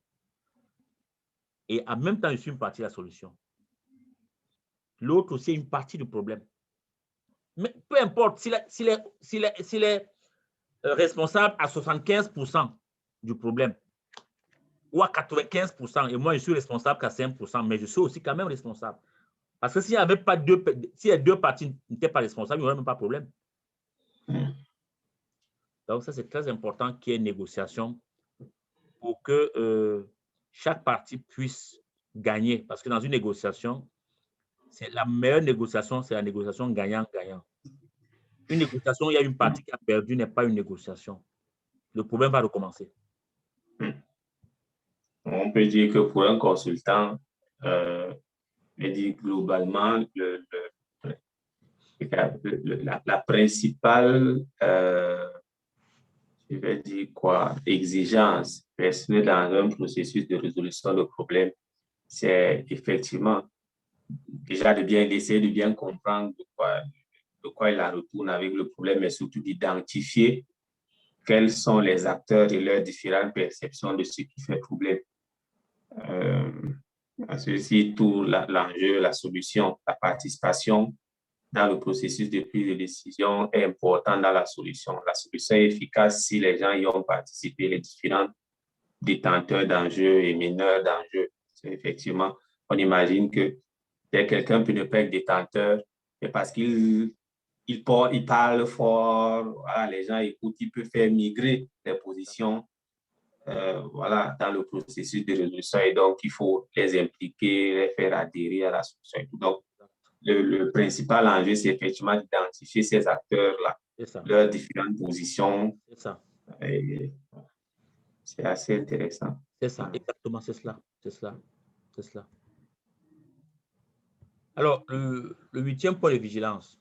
Speaker 1: Et en même temps, je suis une partie de la solution. L'autre aussi est une partie du problème. Mais peu importe, s'il est responsable à 75% du problème ou à 95%, et moi je suis responsable qu'à 5%, mais je suis aussi quand même responsable. Parce que s'il n'y avait pas si les deux parties n'étaient pas responsables, il n'y aurait même pas de problème. Donc ça, c'est très important qu'il y ait une négociation pour que chaque partie puisse gagner. Parce que dans une négociation, c'est la meilleure négociation, c'est la négociation gagnant-gagnant. Une négociation, il y a une partie qui a perdu, n'est pas une négociation. Le problème va recommencer.
Speaker 2: On peut dire que pour un consultant, globalement, la principale, je vais dire quoi, exigence personnelle dans un processus de résolution de problème, c'est effectivement déjà d'essayer de bien comprendre de quoi il en retourne avec le problème, mais surtout d'identifier quels sont les acteurs et leurs différentes perceptions de ce qui fait problème. Ceci, tout l'enjeu, la solution, la participation dans le processus de prise de décision est important dans la solution. La solution est efficace si les gens y ont participé, les différents détenteurs d'enjeux et meneurs d'enjeux. Effectivement, on imagine que quelqu'un peut ne pas être détenteur, mais parce qu'il parle fort, voilà, les gens écoutent, il peut faire migrer les positions voilà, dans le processus de résolution. Et donc, il faut les impliquer, les faire adhérer à la solution. Donc, le principal enjeu, c'est effectivement d'identifier ces acteurs-là, leurs différentes positions.
Speaker 1: C'est ça.
Speaker 2: C'est assez intéressant.
Speaker 1: C'est ça, exactement, c'est cela. C'est cela. C'est cela. Alors, le 8e point de vigilance.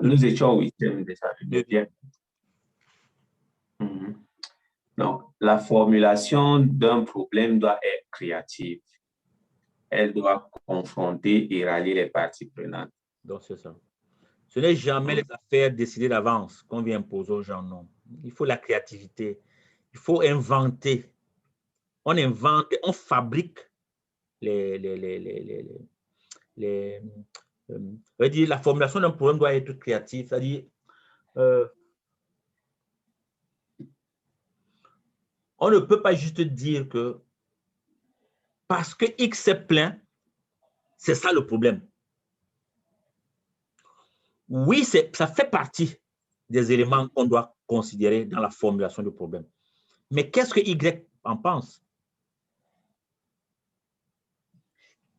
Speaker 2: Nous étions au 8e déjà, le 9e. Donc, la formulation d'un problème doit être créative. Elle doit confronter et rallier les parties prenantes.
Speaker 1: Donc, c'est ça. Ce n'est jamais les affaires décidées d'avance qu'on vient imposer aux gens, non. Il faut la créativité. Il faut inventer. On invente, on fabrique la formulation d'un problème doit être créative. C'est-à-dire, on ne peut pas juste dire que parce que X est plein, c'est ça le problème. Oui, ça fait partie des éléments qu'on doit considérer dans la formulation du problème. Mais qu'est-ce que Y en pense?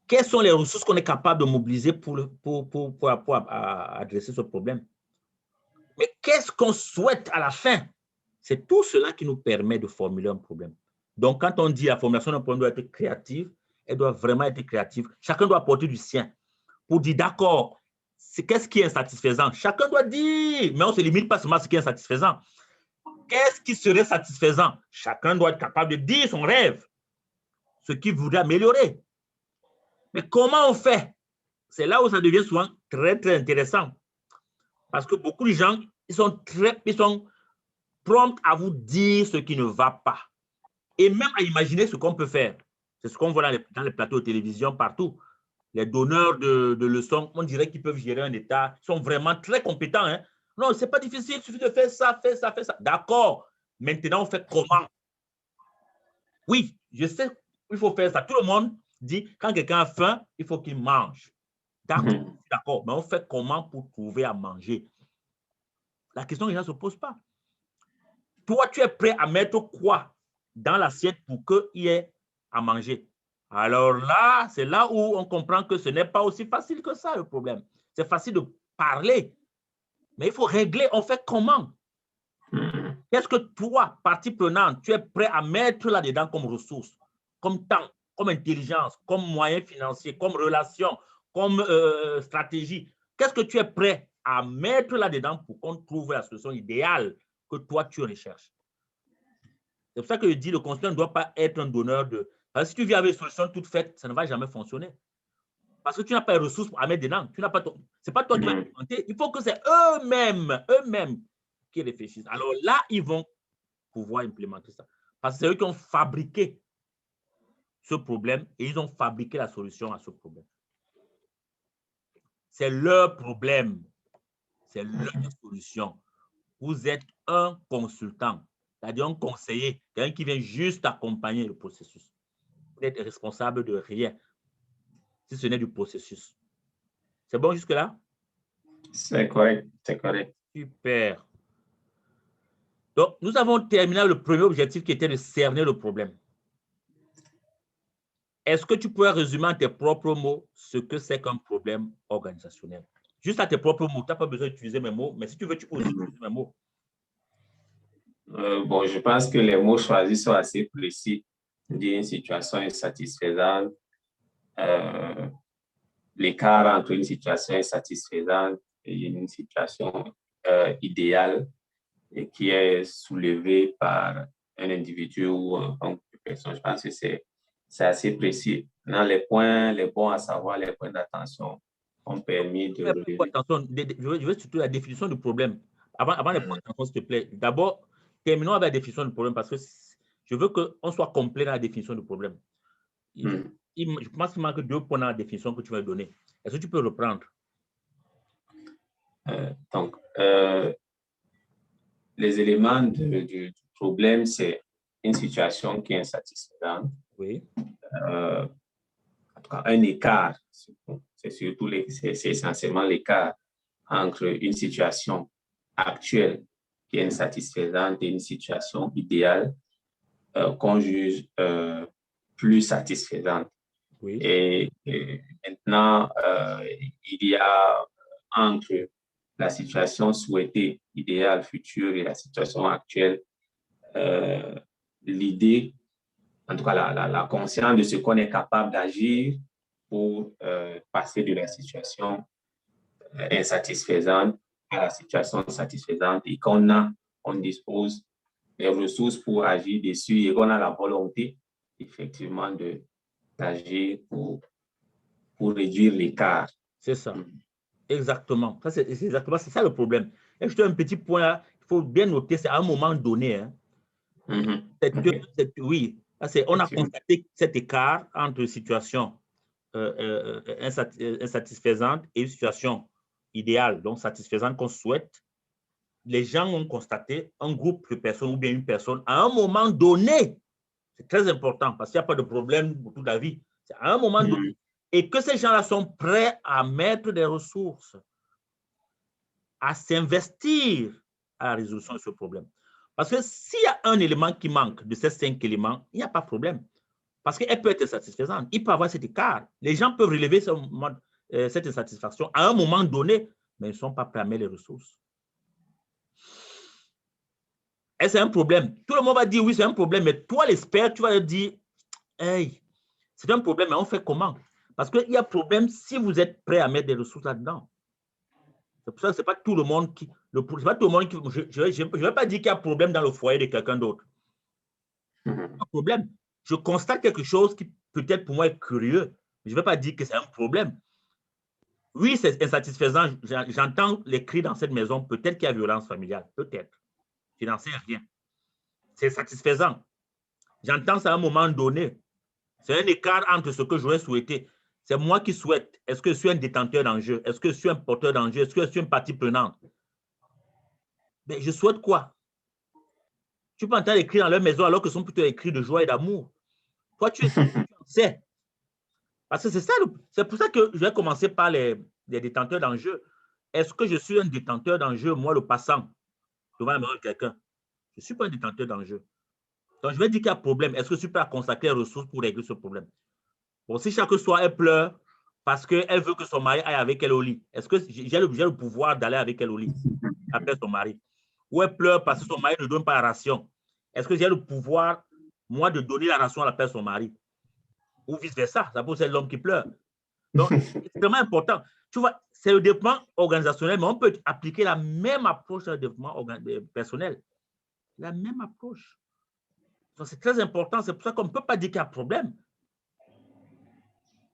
Speaker 1: Quelles sont les ressources qu'on est capable de mobiliser pour adresser ce problème? Mais qu'est-ce qu'on souhaite à la fin? C'est tout cela qui nous permet de formuler un problème. Donc, quand on dit la formulation d'un problème doit être créative, elle doit vraiment être créative. Chacun doit apporter du sien pour dire, d'accord, qu'est-ce qui est insatisfaisant? Chacun doit dire, mais on ne se limite pas seulement à ce qui est insatisfaisant. Qu'est-ce qui serait satisfaisant? Chacun doit être capable de dire son rêve, ce qu'il voudrait améliorer. Mais comment on fait? C'est là où ça devient souvent très, très intéressant. Parce que beaucoup de gens, ils sont prompts à vous dire ce qui ne va pas. Et même à imaginer ce qu'on peut faire. C'est ce qu'on voit dans les plateaux de télévision partout. Les donneurs de leçons, on dirait qu'ils peuvent gérer un État. Ils sont vraiment très compétents. Hein? Non, ce n'est pas difficile, il suffit de faire ça, faire ça, faire ça. D'accord. Maintenant, on fait comment? Oui, je sais qu'il faut faire ça. Tout le monde dit, quand quelqu'un a faim, il faut qu'il mange. D'accord, mais on fait comment pour trouver à manger? La question que les gens ne se posent pas. Toi, tu es prêt à mettre quoi dans l'assiette pour qu'il y ait à manger? Alors là, c'est là où on comprend que ce n'est pas aussi facile que ça, le problème. C'est facile de parler, mais il faut régler. On fait comment? Qu'est-ce que toi, partie prenante, tu es prêt à mettre là-dedans comme ressources, comme temps, comme intelligence, comme moyen financier, comme relation, comme stratégie? Qu'est-ce que tu es prêt à mettre là-dedans pour qu'on trouve la solution idéale que toi, tu recherches? C'est pour ça que je dis que le consultant ne doit pas être un donneur de… Parce que si tu viens avec une solution toute faite, ça ne va jamais fonctionner. Parce que tu n'as pas les ressources à mettre dedans. Ce n'est pas toi qui vas implémenter. Il faut que c'est eux-mêmes qui réfléchissent. Alors là, ils vont pouvoir implémenter ça. Parce que c'est eux qui ont fabriqué ce problème et ils ont fabriqué la solution à ce problème. C'est leur problème. C'est leur solution. Vous êtes un consultant, c'est-à-dire un conseiller, quelqu'un qui vient juste accompagner le processus. Vous n'êtes responsable de rien, si ce n'est du processus. C'est bon jusque-là?
Speaker 2: C'est correct, c'est correct.
Speaker 1: Super. Donc, nous avons terminé le premier objectif qui était de cerner le problème. Est-ce que tu pourrais résumer en tes propres mots ce que c'est qu'un problème organisationnel? Juste à tes propres mots. Tu n'as pas besoin d'utiliser mes mots, mais si tu veux, tu peux aussi utiliser mes mots.
Speaker 2: Bon, je pense que les mots choisis sont assez précis. D'une situation insatisfaisante, l'écart entre une situation insatisfaisante et une situation idéale et qui est soulevée par un individu ou un groupe de personnes. Je pense que c'est assez précis. Dans les bons à savoir, les points d'attention ont permis de relever.
Speaker 1: Attention, je veux surtout la définition du problème. Avant les points d'attention, s'il te plaît. D'abord, terminons avec la définition du problème parce que je veux qu'on soit complet dans la définition du problème. Je pense qu'il manque 2 points dans la définition que tu vas donner. Est-ce que tu peux reprendre?
Speaker 2: Donc, les éléments du problème, c'est une situation qui est insatisfaisante.
Speaker 1: Oui.
Speaker 2: En tout cas, un écart. C'est essentiellement l'écart entre une situation actuelle qui est insatisfaisante et une situation idéale qu'on juge plus satisfaisante.
Speaker 1: Oui.
Speaker 2: Et maintenant, il y a entre la situation souhaitée, idéale, future et la situation actuelle, l'idée, en tout cas la conscience de ce qu'on est capable d'agir pour passer de la situation insatisfaisante à la situation satisfaisante et on dispose des ressources pour agir dessus et qu'on a la volonté effectivement d'agir pour réduire l'écart.
Speaker 1: C'est ça. Exactement. C'est exactement ça le problème. Et juste un petit point là, il faut bien noter, c'est à un moment donné. Hein. Oui, on a constaté cet écart entre situation insatisfaisante et une situation idéale, donc satisfaisante qu'on souhaite. Les gens ont constaté, un groupe de personnes ou bien une personne, à un moment donné, c'est très important parce qu'il n'y a pas de problème pour toute la vie, c'est à un moment donné, et que ces gens-là sont prêts à mettre des ressources, à s'investir à la résolution de ce problème. Parce que s'il y a un élément qui manque de ces 5 éléments, il n'y a pas de problème. Parce qu'elle peut être satisfaisante. Il peut avoir cet écart. Les gens peuvent relever cette insatisfaction à un moment donné, mais ils ne sont pas prêts à mettre les ressources. Et c'est un problème. Tout le monde va dire oui, c'est un problème, mais toi, l'expert, tu vas dire, hey, c'est un problème, mais on fait comment? Parce qu'il y a problème si vous êtes prêt à mettre des ressources là-dedans. C'est pour ça que ce n'est pas tout le monde qui… Je ne vais pas dire qu'il y a problème dans le foyer de quelqu'un d'autre. Un problème. Je constate quelque chose qui peut-être pour moi est curieux. Je ne vais pas dire que c'est un problème. Oui, c'est insatisfaisant. J'entends les cris dans cette maison. Peut-être qu'il y a violence familiale. Peut-être. Je n'en sais rien. C'est satisfaisant. J'entends ça à un moment donné. C'est un écart entre ce que j'aurais souhaité. C'est moi qui souhaite. Est-ce que je suis un détenteur d'enjeu? Est-ce que je suis un porteur d'enjeu? Est-ce que je suis une partie prenante? Mais je souhaite quoi? Tu peux entendre les cris dans leur maison alors que ce sont plutôt des cris de joie et d'amour. Toi, tu sais. Parce que c'est pour ça que je vais commencer par les détenteurs d'enjeux. Est-ce que je suis un détenteur d'enjeux, moi, le passant, devant la maison de quelqu'un? Je ne suis pas un détenteur d'enjeux. Donc, je vais dire qu'il y a un problème. Est-ce que je suis prêt à consacrer les ressources pour régler ce problème? Bon, si chaque soir, elle pleure parce qu'elle veut que son mari aille avec elle au lit, est-ce que j'ai le pouvoir d'aller avec elle au lit après son mari? ou elle pleure parce que son mari ne donne pas la ration, est-ce que j'ai le pouvoir, moi, de donner la ration à la place de son mari? Ou vice-versa, ça peut être l'homme qui pleure. Donc, c'est extrêmement important. Tu vois, c'est le développement organisationnel, mais on peut appliquer la même approche au développement personnel. La même approche. C'est très important. C'est pour ça qu'on ne peut pas dire qu'il y a un problème.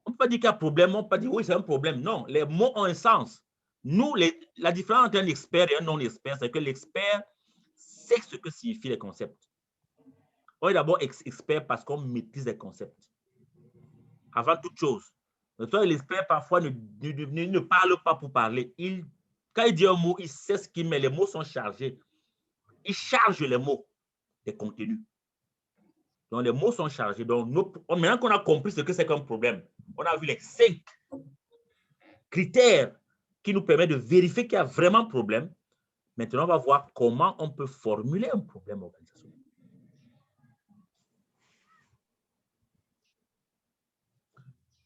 Speaker 1: On ne peut pas dire qu'il y a un problème. On ne peut pas dire oui, c'est un problème. Non, les mots ont un sens. Nous, la différence entre un expert et un non-expert, c'est que l'expert sait ce que signifient les concepts. On est d'abord expert parce qu'on maîtrise les concepts. Avant toute chose. L'expert, parfois, ne parle pas pour parler. Quand il dit un mot, il sait ce qu'il met. Les mots sont chargés. Il charge les mots des contenus. Donc, les mots sont chargés. Donc, maintenant qu'on a compris ce que c'est qu'un problème, on a vu les 5 critères qui nous permettent de vérifier qu'il y a vraiment un problème. Maintenant, on va voir comment on peut formuler un problème organisationnel.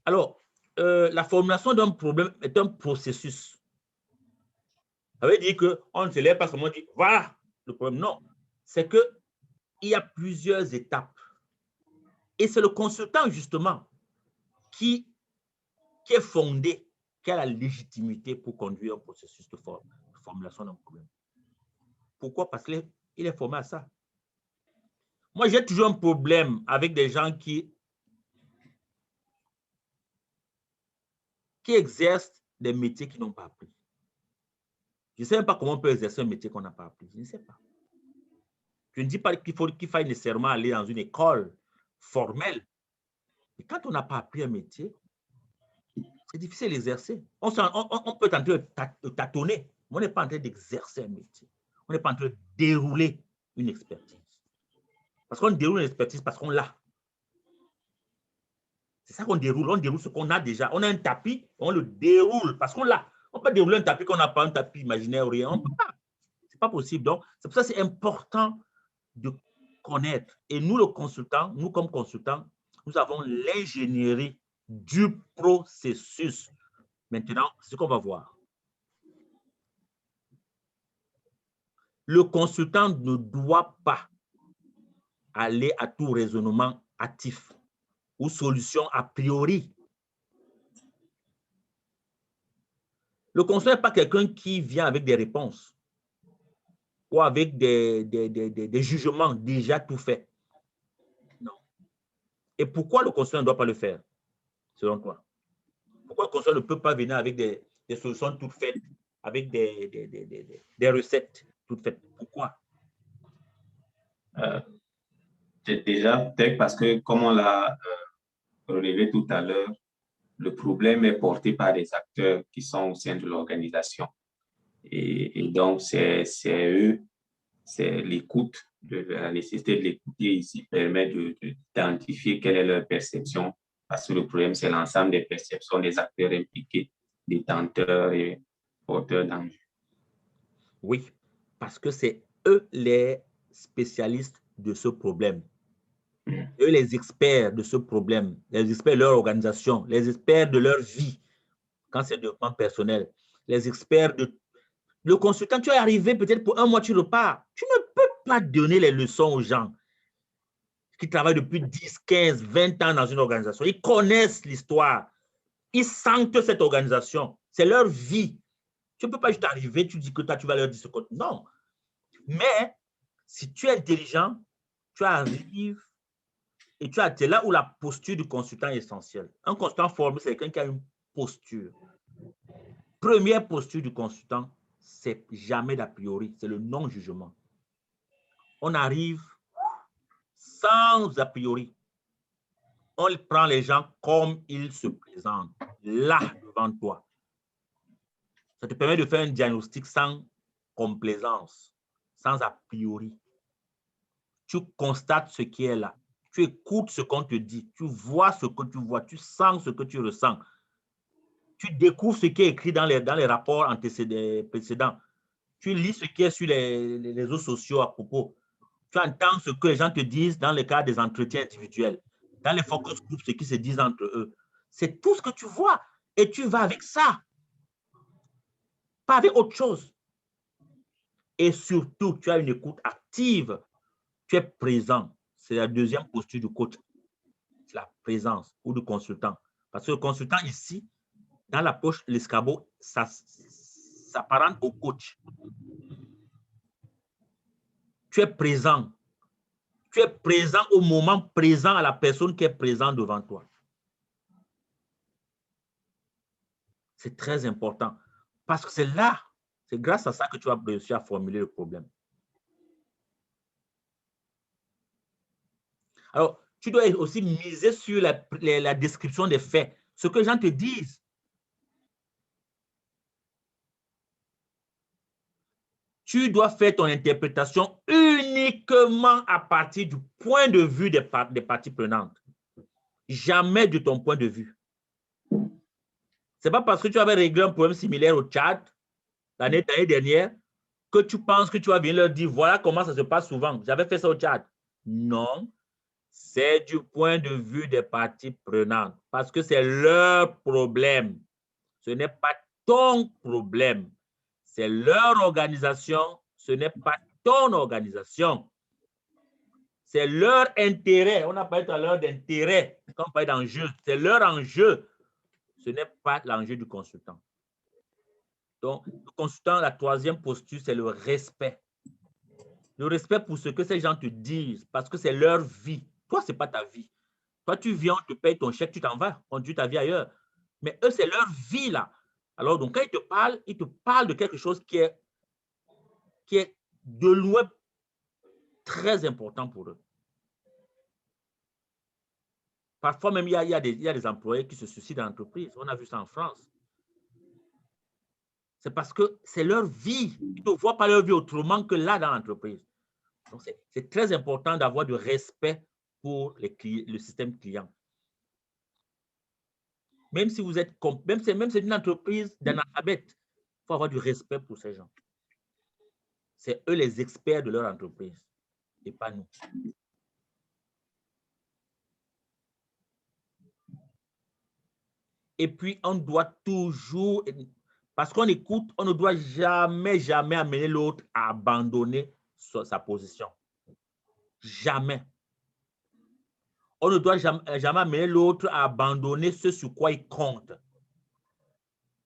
Speaker 1: Alors, la formulation d'un problème est un processus. Ça veut dire qu'on ne se lève pas seulement dit voilà le problème. Non, c'est qu'il y a plusieurs étapes. Et c'est le consultant, justement, qui est fondé, qui a la légitimité pour conduire un processus de formulation d'un problème. Pourquoi? Parce qu'il est formé à ça. Moi, j'ai toujours un problème avec des gens qui exercent des métiers qu'ils n'ont pas appris. Je ne sais même pas comment on peut exercer un métier qu'on n'a pas appris. Je ne sais pas. Je ne dis pas qu'il faille nécessairement aller dans une école formelle. Et quand on n'a pas appris un métier, c'est difficile d'exercer. On peut tenter de tâtonner, mais on n'est pas en train d'exercer un métier. On n'est pas en train de dérouler une expertise. Parce qu'on déroule une expertise parce qu'on l'a. C'est ça qu'on déroule. On déroule ce qu'on a déjà. On a un tapis, on le déroule parce qu'on l'a. On peut dérouler un tapis qu'on n'a pas, un tapis imaginaire ou rien. On ne peut pas. Ce n'est pas possible. Donc, c'est pour ça que c'est important de connaître. Et nous, le consultant, nous comme consultants, nous avons l'ingénierie du processus. Maintenant, c'est ce qu'on va voir. Le consultant ne doit pas aller à tout raisonnement hâtif ou solution a priori. Le consultant n'est pas quelqu'un qui vient avec des réponses ou avec des jugements déjà tout faits. Non. Et pourquoi le consultant ne doit pas le faire, selon toi? Pourquoi le consultant ne peut pas venir avec des solutions toutes faites, avec des recettes toutes faites? Pourquoi?
Speaker 2: Déjà, peut-être parce que, comme on l'a relevé tout à l'heure, le problème est porté par des acteurs qui sont au sein de l'organisation. Et donc, c'est eux, c'est l'écoute, la nécessité de l'écouter ici permet d'identifier quelle est leur perception, parce que le problème, c'est l'ensemble des perceptions des acteurs impliqués, détenteurs et porteurs d'enjeux.
Speaker 1: Oui, parce que c'est eux les spécialistes de ce problème. Eux les experts de ce problème, les experts de leur organisation, les experts de leur vie, quand c'est développement personnel, les experts de... Le consultant, tu es arrivé peut-être pour un mois, tu repars. Tu ne peux pas donner les leçons aux gens qui travaillent depuis 10, 15, 20 ans dans une organisation. Ils connaissent l'histoire. Ils sentent cette organisation. C'est leur vie. Tu ne peux pas juste arriver, tu dis que toi, tu vas leur dire ce que... Non. Mais si tu es intelligent, tu arrives et c'est là où la posture du consultant est essentielle. Un consultant formé, c'est quelqu'un qui a une posture. Première posture du consultant, c'est jamais d'a priori, c'est le non-jugement. On arrive sans a priori. On prend les gens comme ils se présentent, là devant toi. Ça te permet de faire un diagnostic sans complaisance, sans a priori. Tu constates ce qui est là. Tu écoutes ce qu'on te dit. Tu vois ce que tu vois. Tu sens ce que tu ressens. Tu découvres ce qui est écrit dans les rapports précédents. Tu lis ce qui est sur les réseaux sociaux à propos. Tu entends ce que les gens te disent dans le cadre des entretiens individuels. Dans les focus groups, ce qui se disent entre eux. C'est tout ce que tu vois. Et tu vas avec ça. Pas avec autre chose. Et surtout, tu as une écoute active. Tu es présent. C'est la deuxième posture du coach. C'est la présence ou du consultant. Parce que le consultant ici, dans la poche, l'escabeau, ça s'apparente au coach. Tu es présent. Tu es présent au moment présent à la personne qui est présente devant toi. C'est très important. Parce que c'est là, c'est grâce à ça que tu vas réussir à formuler le problème. Alors, tu dois aussi miser sur la description des faits, ce que les gens te disent. Tu dois faire ton interprétation uniquement à partir du point de vue des parties prenantes. Jamais de ton point de vue. Ce n'est pas parce que tu avais réglé un problème similaire au Tchad l'année dernière que tu penses que tu vas venir leur dire voilà comment ça se passe souvent. J'avais fait ça au Tchad. Non, c'est du point de vue des parties prenantes parce que c'est leur problème. Ce n'est pas ton problème. C'est leur organisation, ce n'est pas ton organisation. C'est leur intérêt. On a parlé tout à l'heure d'intérêt, quand on parle d'enjeu. C'est leur enjeu. Ce n'est pas l'enjeu du consultant. Donc, le consultant, la troisième posture, c'est le respect. Le respect pour ce que ces gens te disent, parce que c'est leur vie. Toi, ce n'est pas ta vie. Toi, tu viens, on te paye ton chèque, tu t'en vas, conduis ta vie ailleurs. Mais eux, c'est leur vie, là. Alors, donc, quand ils te parlent de quelque chose qui est de loin très important pour eux. Parfois, même, il y a des employés qui se suicident dans l'entreprise. On a vu ça en France. C'est parce que c'est leur vie. Ils ne voient pas leur vie autrement que là dans l'entreprise. Donc, c'est très important d'avoir du respect pour le système client. Même si vous êtes, même si c'est une entreprise d'analphabètes, il faut avoir du respect pour ces gens. C'est eux les experts de leur entreprise et pas nous. Et puis, on doit toujours, parce qu'on écoute, on ne doit jamais, jamais amener l'autre à abandonner sa position. Jamais. On ne doit jamais amener l'autre à abandonner ce sur quoi il compte.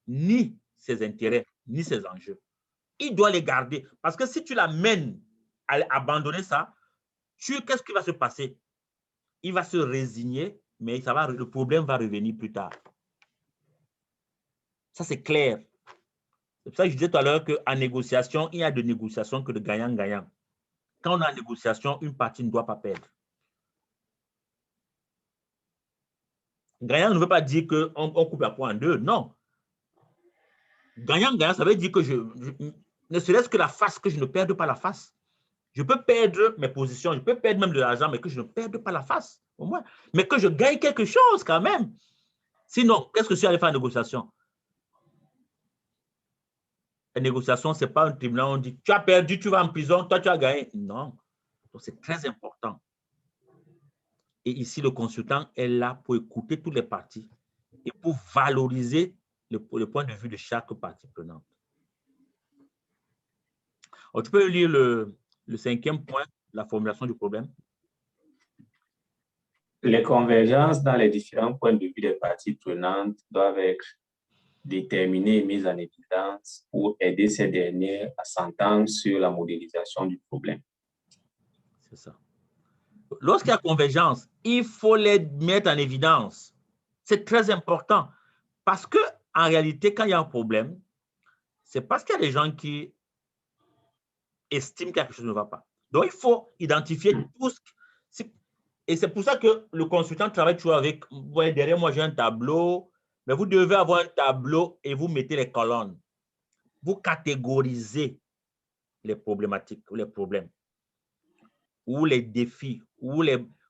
Speaker 1: Ni ses intérêts, ni ses enjeux. Il doit les garder. Parce que si tu l'amènes à abandonner ça, qu'est-ce qui va se passer? Il va se résigner, mais le problème va revenir plus tard. Ça, c'est clair. C'est pour ça que je disais tout à l'heure qu'en négociation, il y a de négociations que de gagnant-gagnant. Quand on a une négociation, une partie ne doit pas perdre. Gagnant ne veut pas dire qu'on coupe la poire en deux, non. Gagnant-gagnant, ça veut dire que ne serait-ce que la face, que je ne perde pas la face. Je peux perdre mes positions, je peux perdre même de l'argent, mais que je ne perde pas la face, au moins. Mais que je gagne quelque chose quand même. Sinon, qu'est-ce que je suis allé faire en négociation? La négociation, ce n'est pas un tribunal, on dit, tu as perdu, tu vas en prison, toi, tu as gagné. Non. Donc, c'est très important. Et ici, le consultant est là pour écouter toutes les parties et pour valoriser le point de vue de chaque partie prenante. Alors, tu peux lire le cinquième point, la formulation du problème.
Speaker 2: Les convergences dans les différents points de vue des parties prenantes doivent être déterminées et mises en évidence pour aider ces dernières à s'entendre sur la modélisation du problème.
Speaker 1: C'est ça. Lorsqu'il y a convergence, il faut les mettre en évidence. C'est très important parce que en réalité, quand il y a un problème, c'est parce qu'il y a des gens qui estiment que quelque chose ne va pas. Donc, il faut identifier tout ce qui... Et c'est pour ça que le consultant travaille toujours avec... Vous voyez, derrière moi, j'ai un tableau, mais vous devez avoir un tableau et vous mettez les colonnes. Vous catégorisez les problématiques, les problèmes, ou les défis, ou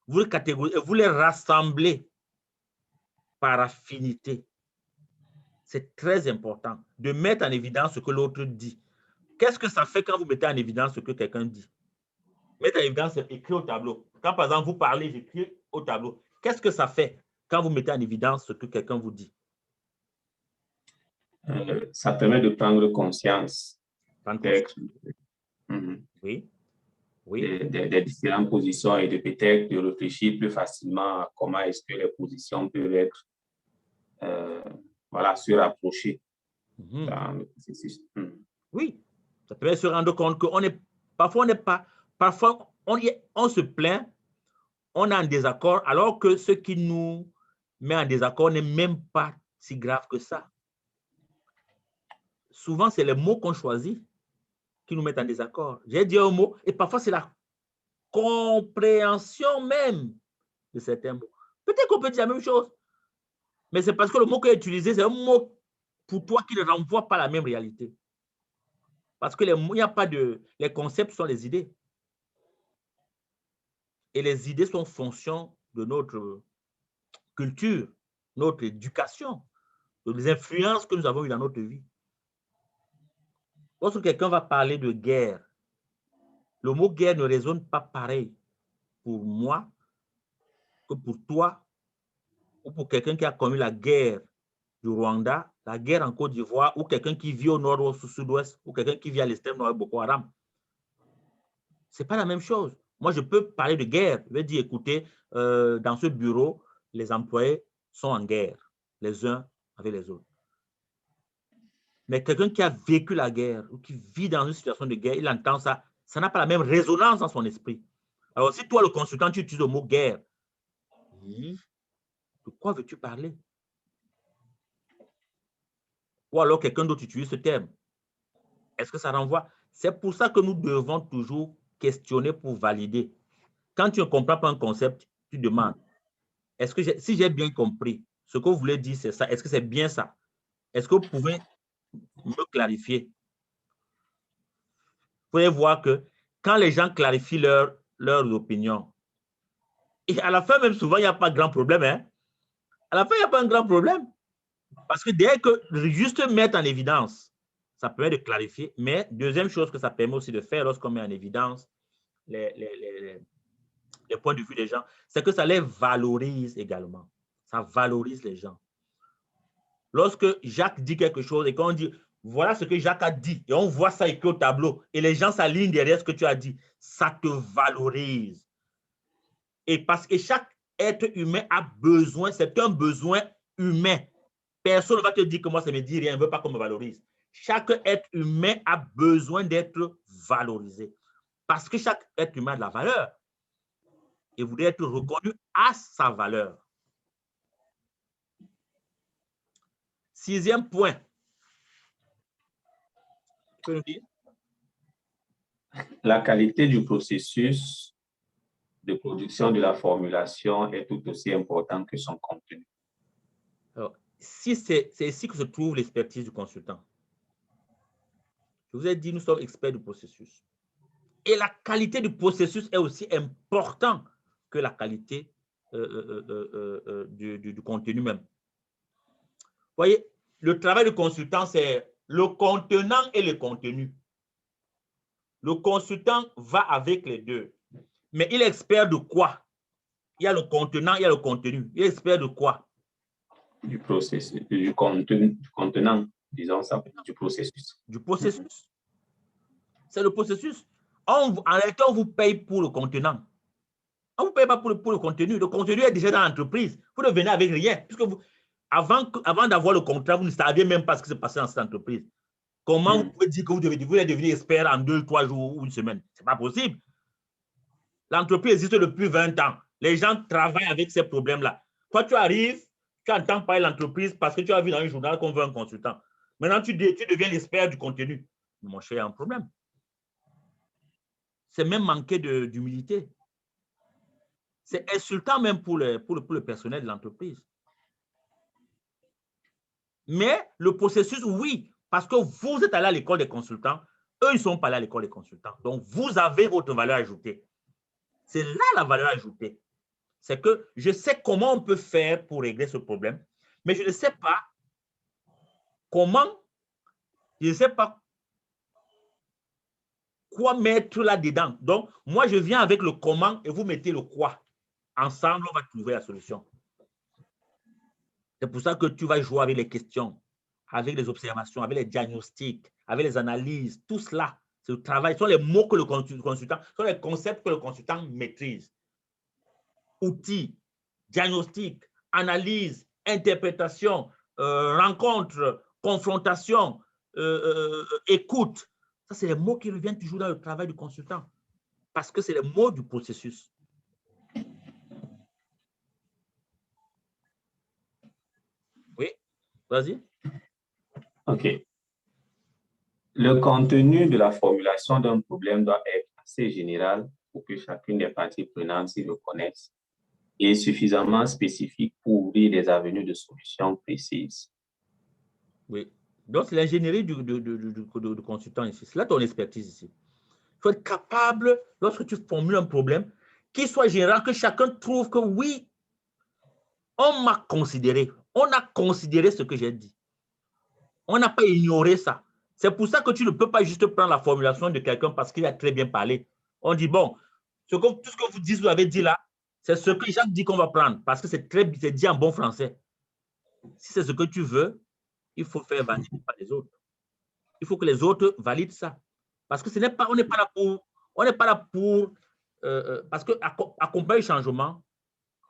Speaker 1: vous les catégorisez, vous les rassemblez par affinité. C'est très important de mettre en évidence ce que l'autre dit. Qu'est-ce que ça fait quand vous mettez en évidence ce que quelqu'un dit? Mettre en évidence, c'est écrire au tableau. Quand, par exemple, vous parlez, j'écris au tableau. Qu'est-ce que ça fait quand vous mettez en évidence ce que quelqu'un vous dit?
Speaker 2: Ça permet de prendre conscience.
Speaker 1: Oui. Oui.
Speaker 2: Des différentes positions et de peut-être de réfléchir plus facilement à comment est-ce que les positions peuvent être voilà, se rapprocher dans le processus.
Speaker 1: Oui, ça peut se rendre compte qu'on est, parfois on n'est pas, parfois on se plaint, on est en désaccord, alors que ce qui nous met en désaccord n'est même pas si grave que ça. Souvent, c'est les mots qu'on choisit qui nous mettent en désaccord. J'ai dit un mot, et parfois c'est la compréhension même de certains mots. Peut-être qu'on peut dire la même chose, mais c'est parce que le mot qui est utilisé, c'est un mot pour toi qui ne renvoie pas la même réalité. Parce que il n'y a pas de... Les concepts sont les idées. Et les idées sont fonction de notre culture, notre éducation, des influences que nous avons eues dans notre vie. Lorsque quelqu'un va parler de guerre, le mot guerre ne résonne pas pareil pour moi que pour toi ou pour quelqu'un qui a connu la guerre du Rwanda, la guerre en Côte d'Ivoire, ou quelqu'un qui vit au nord ou au sud-ouest, ou quelqu'un qui vit à l'extrême nord de Boko Haram. Ce n'est pas la même chose. Moi, je peux parler de guerre. Je vais dire, écoutez, dans ce bureau, les employés sont en guerre, les uns avec les autres. Mais quelqu'un qui a vécu la guerre ou qui vit dans une situation de guerre, il entend ça, ça n'a pas la même résonance dans son esprit. Alors, si toi, le consultant, tu utilises le mot guerre, de quoi veux-tu parler? Ou alors quelqu'un d'autre utilise ce terme. Est-ce que ça renvoie? C'est pour ça que nous devons toujours questionner pour valider. Quand tu ne comprends pas un concept, tu demandes, est-ce que si j'ai bien compris, ce que vous voulez dire, c'est ça, est-ce que c'est bien ça? Est-ce que vous pouvez me clarifier? Vous pouvez voir que quand les gens clarifient leurs opinions, et à la fin, même souvent, il n'y a pas de grand problème. Hein? À la fin, il n'y a pas un grand problème. Parce que dès que juste mettre en évidence, ça permet de clarifier. Mais deuxième chose que ça permet aussi de faire lorsqu'on met en évidence les points de vue des gens, c'est que ça les valorise également. Ça valorise les gens. Lorsque Jacques dit quelque chose et qu'on dit, voilà ce que Jacques a dit, et on voit ça écrit au tableau, et les gens s'alignent derrière ce que tu as dit, ça te valorise. Et parce que chaque être humain a besoin, c'est un besoin humain. Personne ne va te dire que moi, ça ne me dit rien, je ne veux pas qu'on me valorise. Chaque être humain a besoin d'être valorisé. Parce que chaque être humain a de la valeur. Et voudrait être reconnu à sa valeur. Sixième point. Tu peux nous dire?
Speaker 2: La qualité du processus de production de la formulation est tout aussi importante que son contenu.
Speaker 1: Alors, c'est ici que se trouve l'expertise du consultant. Je vous ai dit, nous sommes experts du processus. Et la qualité du processus est aussi importante que la qualité du contenu même. Vous voyez, le travail du consultant, c'est le contenant et le contenu. Le consultant va avec les deux. Mais il est expert de quoi? Il y a le contenant, il y a le contenu. Il est expert de quoi?
Speaker 2: Du processus, du contenant, disons ça, du processus.
Speaker 1: Du processus. C'est le processus. En réalité, on vous paye pour le contenant. On ne vous paye pas pour le contenu. Le contenu est déjà dans l'entreprise. Vous ne venez avec rien. Puisque vous, avant d'avoir le contrat, vous ne saviez même pas ce qui s'est passé dans cette entreprise. Comment vous pouvez dire que vous devez devenir expert en 2, 3 jours ou une semaine? Ce n'est pas possible. L'entreprise existe depuis 20 ans. Les gens travaillent avec ces problèmes-là. Toi, tu arrives, tu entends parler de l'entreprise parce que tu as vu dans un journal qu'on veut un consultant. Maintenant, tu deviens l'expert du contenu. Mon cher, il y a un problème. C'est même manquer d'humilité. C'est insultant même pour le personnel de l'entreprise. Mais le processus, oui, parce que vous êtes allé à l'école des consultants, eux, ils ne sont pas allés à l'école des consultants. Donc, vous avez votre valeur ajoutée. C'est là la valeur ajoutée. C'est que je sais comment on peut faire pour régler ce problème, mais je ne sais pas comment, je ne sais pas quoi mettre là-dedans. Donc, moi, je viens avec le comment et vous mettez le quoi. Ensemble, on va trouver la solution. C'est pour ça que tu vas jouer avec les questions, avec les observations, avec les diagnostics, avec les analyses, tout cela. C'est le travail, ce sont les mots que le consultant, ce sont les concepts que le consultant maîtrise. Outils, diagnostic, analyse, interprétation, rencontre, confrontation, écoute. Ça, c'est les mots qui reviennent toujours dans le travail du consultant parce que c'est les mots du processus. Oui, vas-y.
Speaker 2: OK. Le contenu de la formulation d'un problème doit être assez général pour que chacune des parties prenantes s'y reconnaisse et suffisamment spécifique pour ouvrir des avenues de solutions précises.
Speaker 1: Oui. Donc, c'est l'ingénierie du consultant ici. C'est là ton expertise ici. Il faut être capable, lorsque tu formules un problème, qu'il soit général, que chacun trouve que oui, on m'a considéré. On a considéré ce que j'ai dit. On n'a pas ignoré ça. C'est pour ça que tu ne peux pas juste prendre la formulation de quelqu'un parce qu'il a très bien parlé. On dit, bon, tout ce que vous dites, vous avez dit là, c'est ce que Jacques dit qu'on va prendre parce que c'est dit en bon français. Si c'est ce que tu veux, il faut faire valider par les autres. Il faut que les autres valident ça. Parce que on n'est pas là pour, parce que accompagner le changement,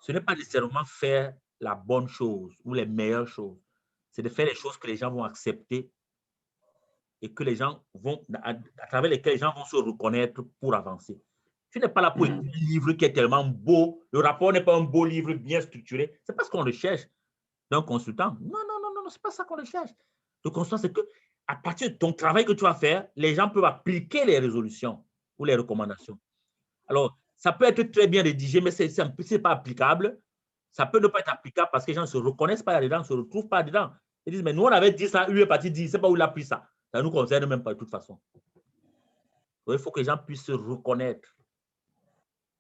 Speaker 1: ce n'est pas nécessairement faire la bonne chose ou les meilleures choses. C'est de faire les choses que les gens vont accepter et que les gens vont, à travers lesquelles les gens vont se reconnaître pour avancer. Tu n'es pas là pour écrire un livre qui est tellement beau, le rapport n'est pas un beau livre bien structuré. C'est pas ce qu'on recherche d'un consultant. Non, non, non, non, non, c'est pas ça qu'on recherche. Le consultant, c'est que à partir de ton travail que tu vas faire, les gens peuvent appliquer les résolutions ou les recommandations. Alors, ça peut être très bien rédigé, mais ce n'est pas applicable. Ça peut ne pas être applicable parce que les gens ne se reconnaissent pas là-dedans, ne se retrouvent pas dedans. Ils disent, mais nous, on avait dit ça, lui est parti dire, je ne sais pas où il a pris ça. Ça ne nous concerne même pas de toute façon. Donc, il faut que les gens puissent se reconnaître.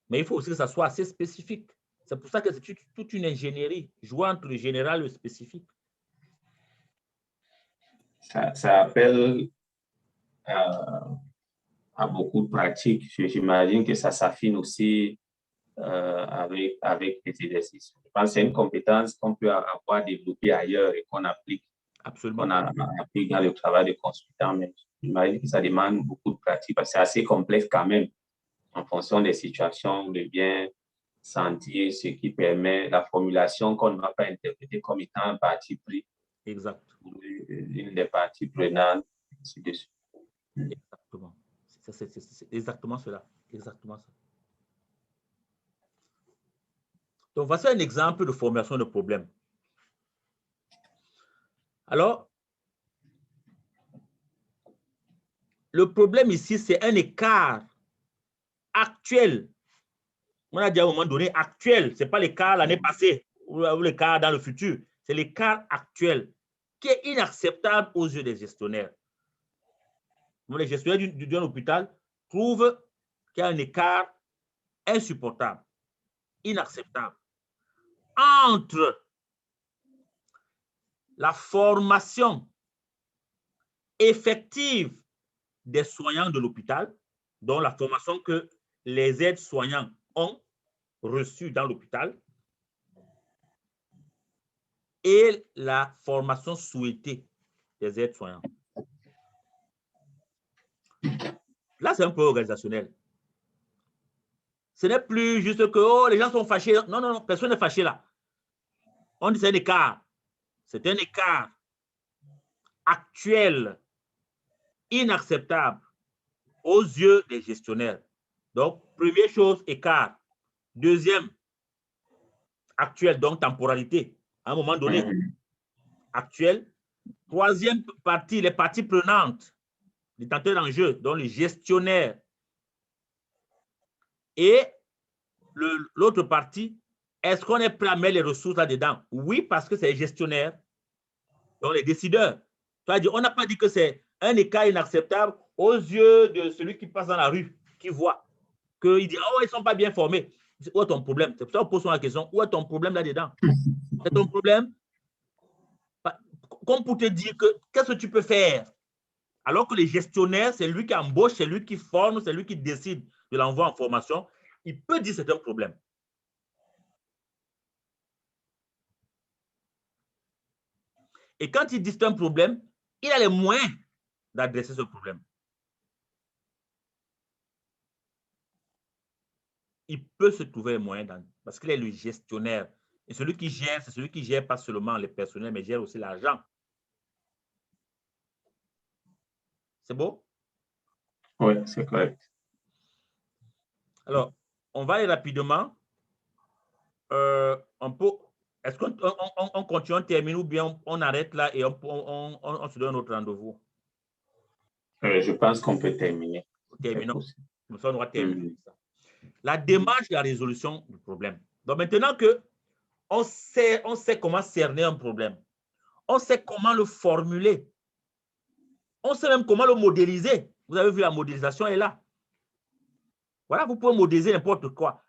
Speaker 1: Mais il faut aussi que ça soit assez spécifique. C'est pour ça que c'est toute une ingénierie, jouer entre le général et le spécifique.
Speaker 2: Ça appelle à beaucoup de pratiques. J'imagine que ça s'affine aussi avec les exercices. Je pense que c'est une compétence qu'on peut avoir développée ailleurs et qu'on applique,
Speaker 1: Absolument.
Speaker 2: applique dans le travail de consultant. Mais j'imagine que ça demande beaucoup de pratique parce que c'est assez complexe quand même en fonction des situations, de bien sentir ce qui permet la formulation qu'on ne va pas interpréter comme étant un parti pris.
Speaker 1: Exact.
Speaker 2: Une des parties prenantes, ainsi de suite.
Speaker 1: Exactement. C'est exactement cela. Exactement ça. Donc, voici un exemple de formulation de problème. Alors, le problème ici, c'est un écart actuel. On a dit à un moment donné actuel. Ce n'est pas l'écart l'année passée ou l'écart dans le futur. C'est l'écart actuel qui est inacceptable aux yeux des gestionnaires. Les gestionnaires d'un hôpital trouvent qu'il y a un écart insupportable, inacceptable entre la formation effective des soignants de l'hôpital, dont la formation que les aides-soignants ont reçue dans l'hôpital, et la formation souhaitée des aides-soignants. Là, c'est un peu organisationnel. Ce n'est plus juste que oh, les gens sont fâchés. Non, non, non, personne n'est fâché là. On dit c'est un écart. C'est un écart actuel, inacceptable aux yeux des gestionnaires. Donc, première chose, écart. Deuxième, actuel, donc temporalité. À un moment donné, actuel. Troisième partie, les parties prenantes, les tenteurs d'enjeu, donc les gestionnaires. Et l'autre partie, est-ce qu'on est prêt à mettre les ressources là-dedans? Oui, parce que c'est les gestionnaires, donc les décideurs. On n'a pas dit que c'est un écart inacceptable aux yeux de celui qui passe dans la rue, qui voit, qu'il dit, oh, ils ne sont pas bien formés. Où est ton problème? C'est pour ça qu'on pose la question, où est ton problème là-dedans? C'est ton problème? Comme pour te dire que qu'est-ce que tu peux faire? Alors que les gestionnaires, c'est lui qui embauche, c'est lui qui forme, c'est lui qui décide de l'envoi en formation. Il peut dire que c'est un problème. Et quand il dit que c'est un problème, il a les moyens d'adresser ce problème. il peut se trouver un moyen parce qu'il est le gestionnaire. Et celui qui gère, c'est celui qui gère pas seulement les personnels, mais gère aussi l'argent. C'est beau?
Speaker 2: Oui, c'est correct.
Speaker 1: Alors, on va aller rapidement. Est-ce qu'on continue, on termine ou bien on arrête là et on se donne notre rendez-vous?
Speaker 2: Je pense qu'on peut terminer.
Speaker 1: Terminons. Comme ça, on va terminer ça.
Speaker 2: Mm.
Speaker 1: La démarche de la résolution du problème. Donc, maintenant que on sait comment cerner un problème, on sait comment le formuler, on sait même comment le modéliser. Vous avez vu, la modélisation est là. Voilà, vous pouvez modéliser n'importe quoi.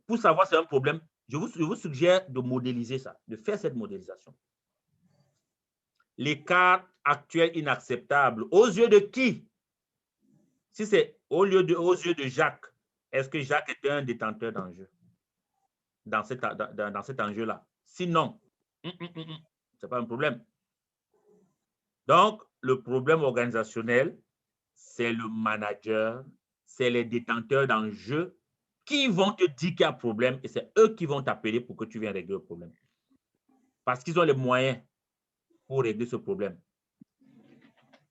Speaker 1: Pour savoir si c'est un problème, je vous suggère de modéliser ça, de faire cette modélisation. L'écart actuel inacceptable, aux yeux de qui? Si c'est aux yeux de Jacques, est-ce que Jacques est un détenteur d'enjeu dans cet enjeu-là? Sinon, ce n'est pas un problème. Donc, le problème organisationnel, c'est le manager, c'est les détenteurs d'enjeux qui vont te dire qu'il y a un problème et c'est eux qui vont t'appeler pour que tu viennes régler le problème. Parce qu'ils ont les moyens pour régler ce problème.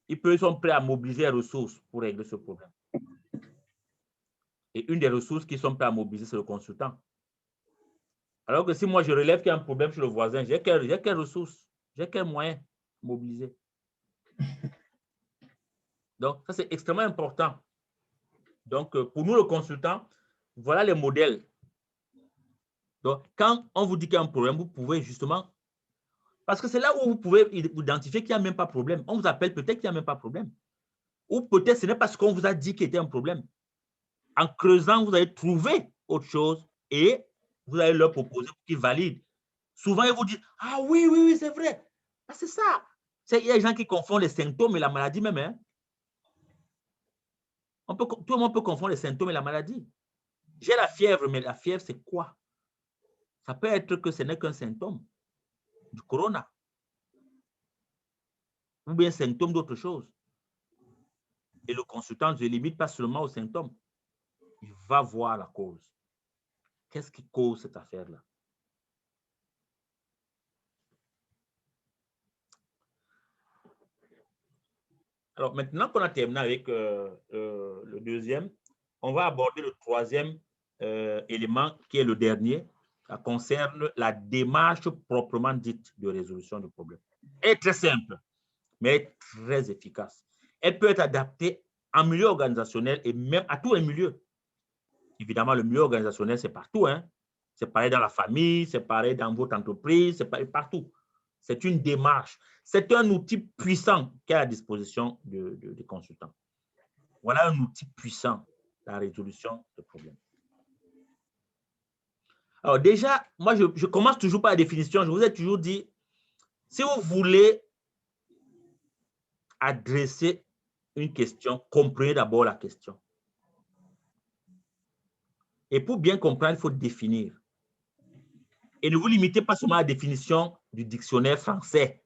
Speaker 1: Ils sont prêts à mobiliser les ressources pour régler ce problème. Et une des ressources qu'ils sont prêts à mobiliser, c'est le consultant. Alors que si moi, je relève qu'il y a un problème chez le voisin, j'ai quelles ressources, j'ai quels moyens mobiliser. Donc, ça, c'est extrêmement important. Donc, pour nous, le consultant, voilà les modèles. Donc, quand on vous dit qu'il y a un problème, vous pouvez justement... Parce que c'est là où vous pouvez identifier qu'il n'y a même pas de problème. On vous appelle peut-être qu'il n'y a même pas de problème. Ou peut-être ce n'est pas ce qu'on vous a dit qui était un problème. En creusant, vous allez trouver autre chose et vous allez leur proposer pour qu'ils valident. Souvent, ils vous disent « Ah oui, oui, oui, c'est vrai. Ah, c'est ça. » Il y a des gens qui confondent les symptômes et la maladie même. Hein. Tout le monde peut confondre les symptômes et la maladie. J'ai la fièvre, mais la fièvre, c'est quoi? Ça peut être que ce n'est qu'un symptôme du corona. Ou bien symptôme d'autre chose. Et le consultant ne se limite pas seulement aux symptômes. Il va voir la cause. Qu'est-ce qui cause cette affaire-là? Alors, maintenant qu'on a terminé avec le deuxième, on va aborder le troisième élément qui est le dernier. Ça concerne la démarche proprement dite de résolution du problème. Elle est très simple, mais très efficace. Elle peut être adaptée en milieu organisationnel et même à tous les milieux. Évidemment, le milieu organisationnel, c'est partout. Hein? C'est pareil dans la famille, c'est pareil dans votre entreprise, c'est pareil partout. C'est une démarche. C'est un outil puissant qui est à la disposition des consultants. Voilà un outil puissant, la résolution de problèmes. Alors déjà, moi, je commence toujours par la définition. Je vous ai toujours dit, si vous voulez adresser une question, comprenez d'abord la question. Et pour bien comprendre, il faut définir. Et ne vous limitez pas seulement à la définition du dictionnaire français.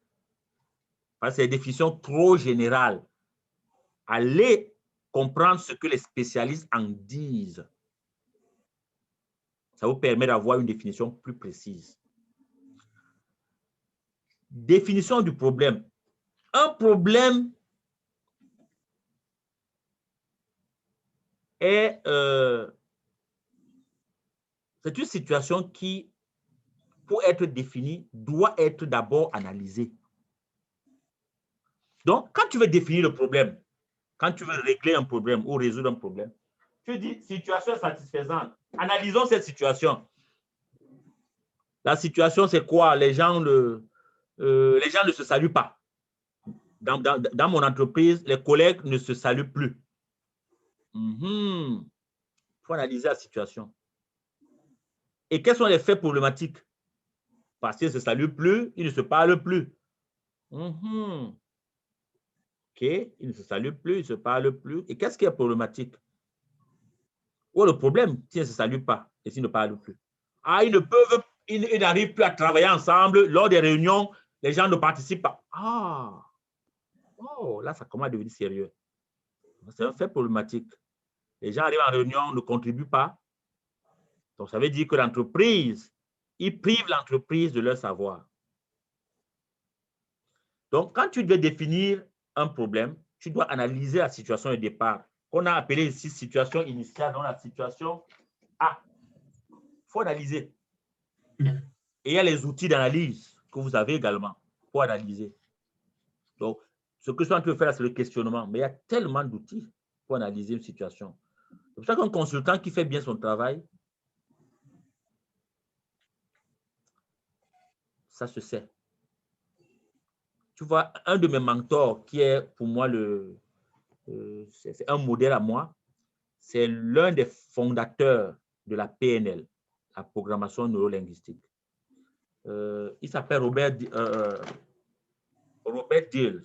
Speaker 1: Parce que c'est une définition trop générale. Allez comprendre ce que les spécialistes en disent. Ça vous permet d'avoir une définition plus précise. Définition du problème. Un problème est c'est une situation qui, pour être définie, doit être d'abord analysée. Donc, quand tu veux définir le problème, quand tu veux régler un problème ou résoudre un problème, tu dis situation satisfaisante. Analysons cette situation. La situation, c'est quoi? Les gens ne se saluent pas. Dans mon entreprise, les collègues ne se saluent plus. Il faut analyser la situation. Et quels sont les faits problématiques? Parce qu'ils ne se saluent plus, ils ne se parlent plus. OK, ils ne se saluent plus, ils ne se parlent plus. Et qu'est-ce qui est problématique? Ou le problème, s'ils ne se saluent pas et s'ils ne parlent plus. Ah, ils n'arrivent plus à travailler ensemble. Lors des réunions, les gens ne participent pas. Ah, oh, là, ça commence à devenir sérieux. C'est un fait problématique. Les gens arrivent en réunion, ne contribuent pas. Donc, ça veut dire que l'entreprise, ils privent l'entreprise de leur savoir. Donc, quand tu dois définir un problème, tu dois analyser la situation de départ, qu'on a appelée ici situation initiale, dans la situation A. Il faut analyser. Et il y a les outils d'analyse que vous avez également pour analyser. Donc, ce que je suis en train de faire, c'est le questionnement. Mais il y a tellement d'outils pour analyser une situation. C'est pour ça qu'un consultant qui fait bien son travail, ça se sait. Tu vois, un de mes mentors qui est pour moi c'est un modèle à moi, c'est l'un des fondateurs de la PNL, la programmation neurolinguistique. Il s'appelle Robert Dills.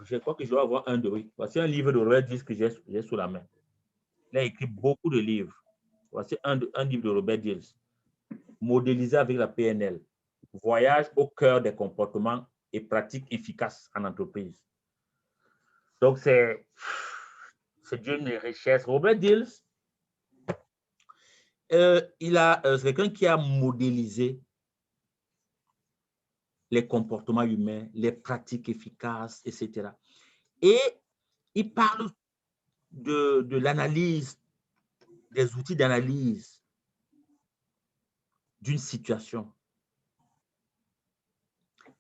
Speaker 1: Je crois que je dois avoir un de lui. Voici un livre de Robert Dills que j'ai sous la main. Il a écrit beaucoup de livres. Voici un livre de Robert Dills. Modélisé avec la PNL. Voyage au cœur des comportements et pratiques efficaces en entreprise. Donc, c'est d'une richesse. Robert Dills, c'est quelqu'un qui a modélisé les comportements humains, les pratiques efficaces, etc. Et il parle de l'analyse, des outils d'analyse d'une situation.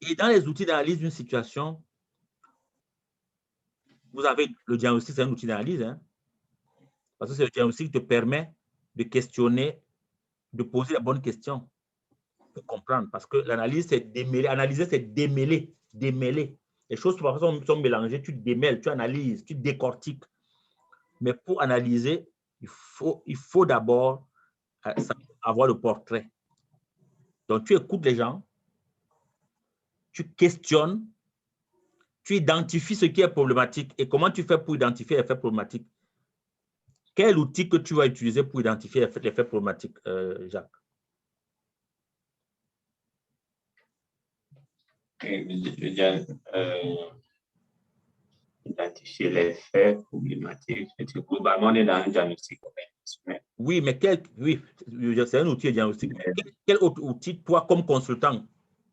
Speaker 1: Et dans les outils d'analyse d'une situation, vous avez le diagnostic, c'est un outil d'analyse, hein, parce que c'est le diagnostic qui te permet de questionner, de poser la bonne question pour comprendre. Parce que l'analyse, c'est démêler. Analyser, c'est démêler. Démêler. Les choses parfois sont mélangées, tu démêles, tu analyses, tu décortiques. Mais pour analyser, il faut d'abord avoir le portrait. Donc, tu écoutes les gens, tu questionnes, tu identifies ce qui est problématique. Et comment tu fais pour identifier les faits problématiques? Quel outil que tu vas utiliser pour identifier les faits problématiques, Jacques?
Speaker 2: Identifier les faits problématiques. Globalement, on est dans un diagnostic.
Speaker 1: Oui, mais oui, c'est un outil de diagnostic. Quel autre outil, toi, comme consultant,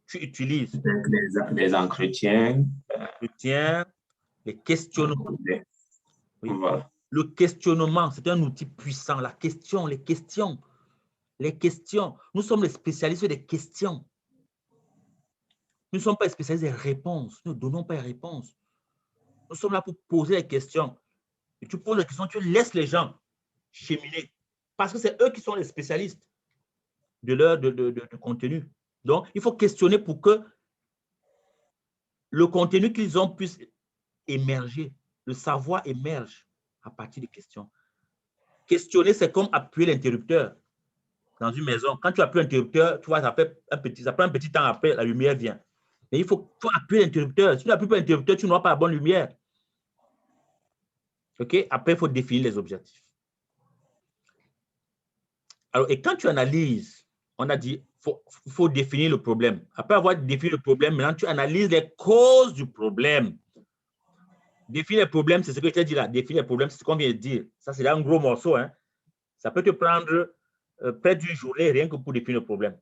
Speaker 1: tu utilises?
Speaker 2: Les entretiens.
Speaker 1: Les questionnements. Oui.
Speaker 2: Voilà.
Speaker 1: Le questionnement, c'est un outil puissant. La question, les questions. Les questions. Nous sommes les spécialistes des questions. Nous ne sommes pas les spécialistes des réponses. Nous ne donnons pas les réponses. Nous sommes là pour poser les questions. Et tu poses les questions, tu laisses les gens cheminer. Parce que c'est eux qui sont les spécialistes de leur de contenu. Donc, il faut questionner pour que le contenu qu'ils ont puisse émerger. Le savoir émerge à partir des questions. Questionner, c'est comme appuyer l'interrupteur dans une maison. Quand tu appuies l'interrupteur, tu vois, ça prend un petit temps après, la lumière vient. Mais il faut appuyer l'interrupteur. Si tu n'appuies pas l'interrupteur, tu n'auras pas la bonne lumière. OK? Après, il faut définir les objectifs. Alors, et quand tu analyses, on a dit, il faut définir le problème. Après avoir défini le problème, maintenant, tu analyses les causes du problème. Définir les problèmes, c'est ce que je t'ai dit là. Définir les problèmes, c'est ce qu'on vient de dire. Ça, c'est un gros morceau. Hein? Ça peut te prendre près d'une journée rien que pour définir le problème.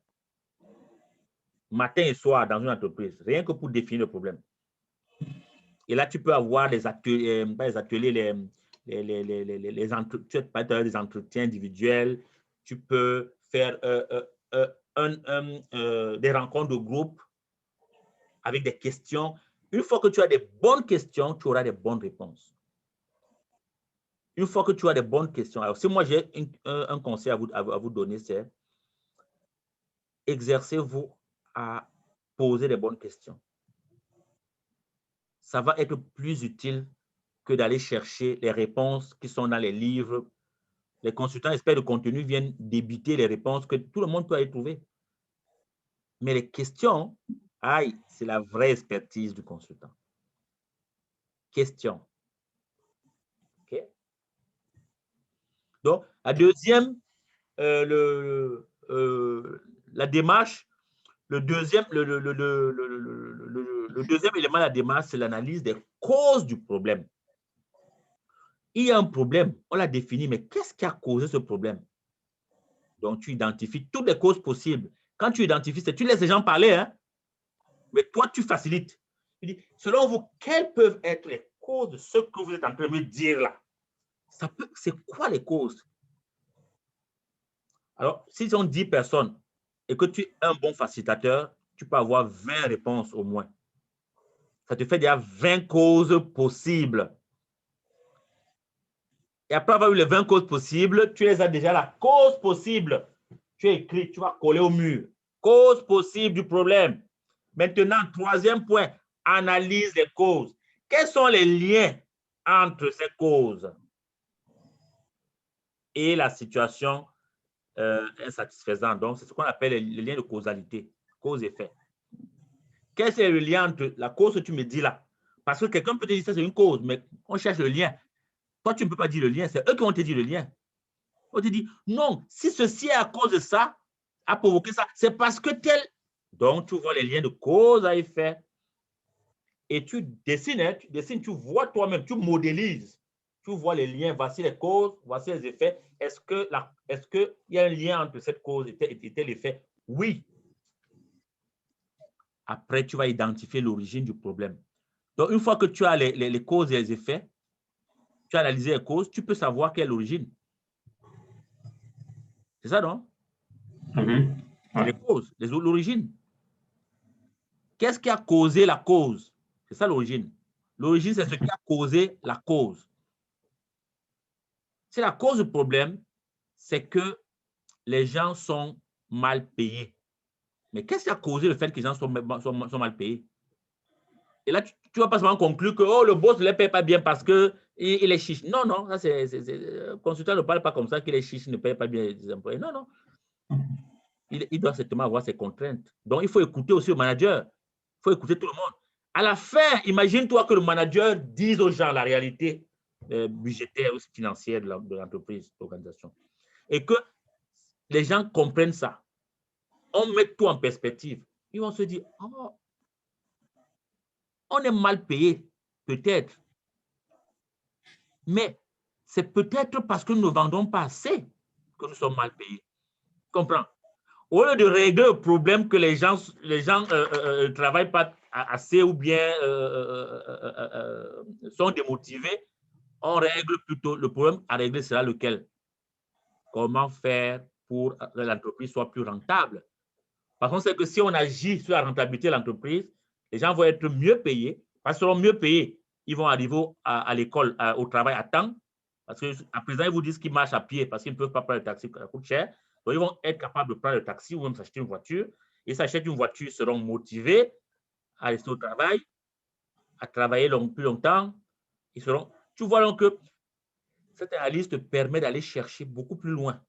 Speaker 1: Matin et soir dans une entreprise, rien que pour définir le problème. Et là, tu peux avoir des ateliers, pas les ateliers, des entretiens individuels. Tu peux faire des rencontres de groupe avec des questions. Une fois que tu as des bonnes questions, tu auras des bonnes réponses. Une fois que tu as des bonnes questions, alors si moi j'ai un conseil à vous donner, c'est exercez-vous à poser les bonnes questions. Ça va être plus utile que d'aller chercher les réponses qui sont dans les livres. Les consultants experts de contenu viennent débiter les réponses que tout le monde peut aller trouver. Mais les questions, c'est la vraie expertise du consultant. Questions. Okay? Donc, la deuxième, la démarche, le deuxième élément de la démarche, c'est l'analyse des causes du problème. Il y a un problème, on l'a défini, mais qu'est-ce qui a causé ce problème? Donc, tu identifies toutes les causes possibles. Quand tu identifies, tu laisses les gens parler, hein? Mais toi, tu facilites. Tu dis, selon vous, quelles peuvent être les causes de ce que vous êtes en train de me dire là? C'est quoi les causes? Alors, si sont 10 personnes et que tu es un bon facilitateur, tu peux avoir 20 réponses au moins. Ça te fait déjà 20 causes possibles. Et après avoir eu les 20 causes possibles, tu les as déjà la cause possible. Tu écris, tu vas coller au mur. Cause possible du problème. Maintenant, troisième point, analyse les causes. Quels sont les liens entre ces causes et la situation insatisfaisante? Donc, c'est ce qu'on appelle les liens de causalité, cause-effet. Quel est le lien entre la cause que tu me dis là? Parce que quelqu'un peut te dire que c'est une cause, mais on cherche le lien. Toi, tu ne peux pas dire le lien, c'est eux qui vont te dire le lien. On te dit, non, si ceci est à cause de ça, a provoqué ça, c'est parce que tel. Donc, tu vois les liens de cause à effet. Et tu dessines, hein, tu vois toi-même, tu modélises. Tu vois les liens, voici les causes, voici les effets. Est-ce qu'il y a un lien entre cette cause et tel effet? Oui. Après, tu vas identifier l'origine du problème. Donc, une fois que tu as les causes et les effets, tu as analysé les causes, tu peux savoir quelle est l'origine. C'est ça, non? C'est les causes, l'origine. Qu'est-ce qui a causé la cause? C'est ça l'origine. L'origine, c'est ce qui a causé la cause. C'est la cause du problème, c'est que les gens sont mal payés. Mais qu'est-ce qui a causé le fait que les gens sont mal payés? Et là, tu ne vas pas seulement conclure que oh, le boss ne les paye pas bien parce qu'il est chiche. Non, non, le consultant ne parle pas comme ça qu'il est chiche, ne paye pas bien les employés. Non, non. Il doit certainement avoir ses contraintes. Donc, il faut écouter aussi le manager. Il faut écouter tout le monde. À la fin, imagine-toi que le manager dise aux gens la réalité budgétaire ou financière de l'entreprise, de l'organisation. Et que les gens comprennent ça. On met tout en perspective. Ils vont se dire, oh, on est mal payé, peut-être. Mais c'est peut-être parce que nous ne vendons pas assez que nous sommes mal payés. Tu comprends? Au lieu de régler le problème que les gens ne travaillent pas assez ou bien sont démotivés, on règle plutôt le problème à régler, sera lequel? Comment faire pour que l'entreprise soit plus rentable? Par contre, c'est que si on agit sur la rentabilité de l'entreprise, les gens vont être mieux payés. Parce qu'ils seront mieux payés, ils vont arriver à l'école, au travail à temps. Parce qu'à présent, ils vous disent qu'ils marchent à pied parce qu'ils ne peuvent pas prendre le taxi, ça coûte cher. Donc, ils vont être capables de prendre le taxi ou même s'acheter une voiture. Ils s'achètent une voiture, ils seront motivés à rester au travail, à travailler plus longtemps. Tu vois donc que cette analyse te permet d'aller chercher beaucoup plus loin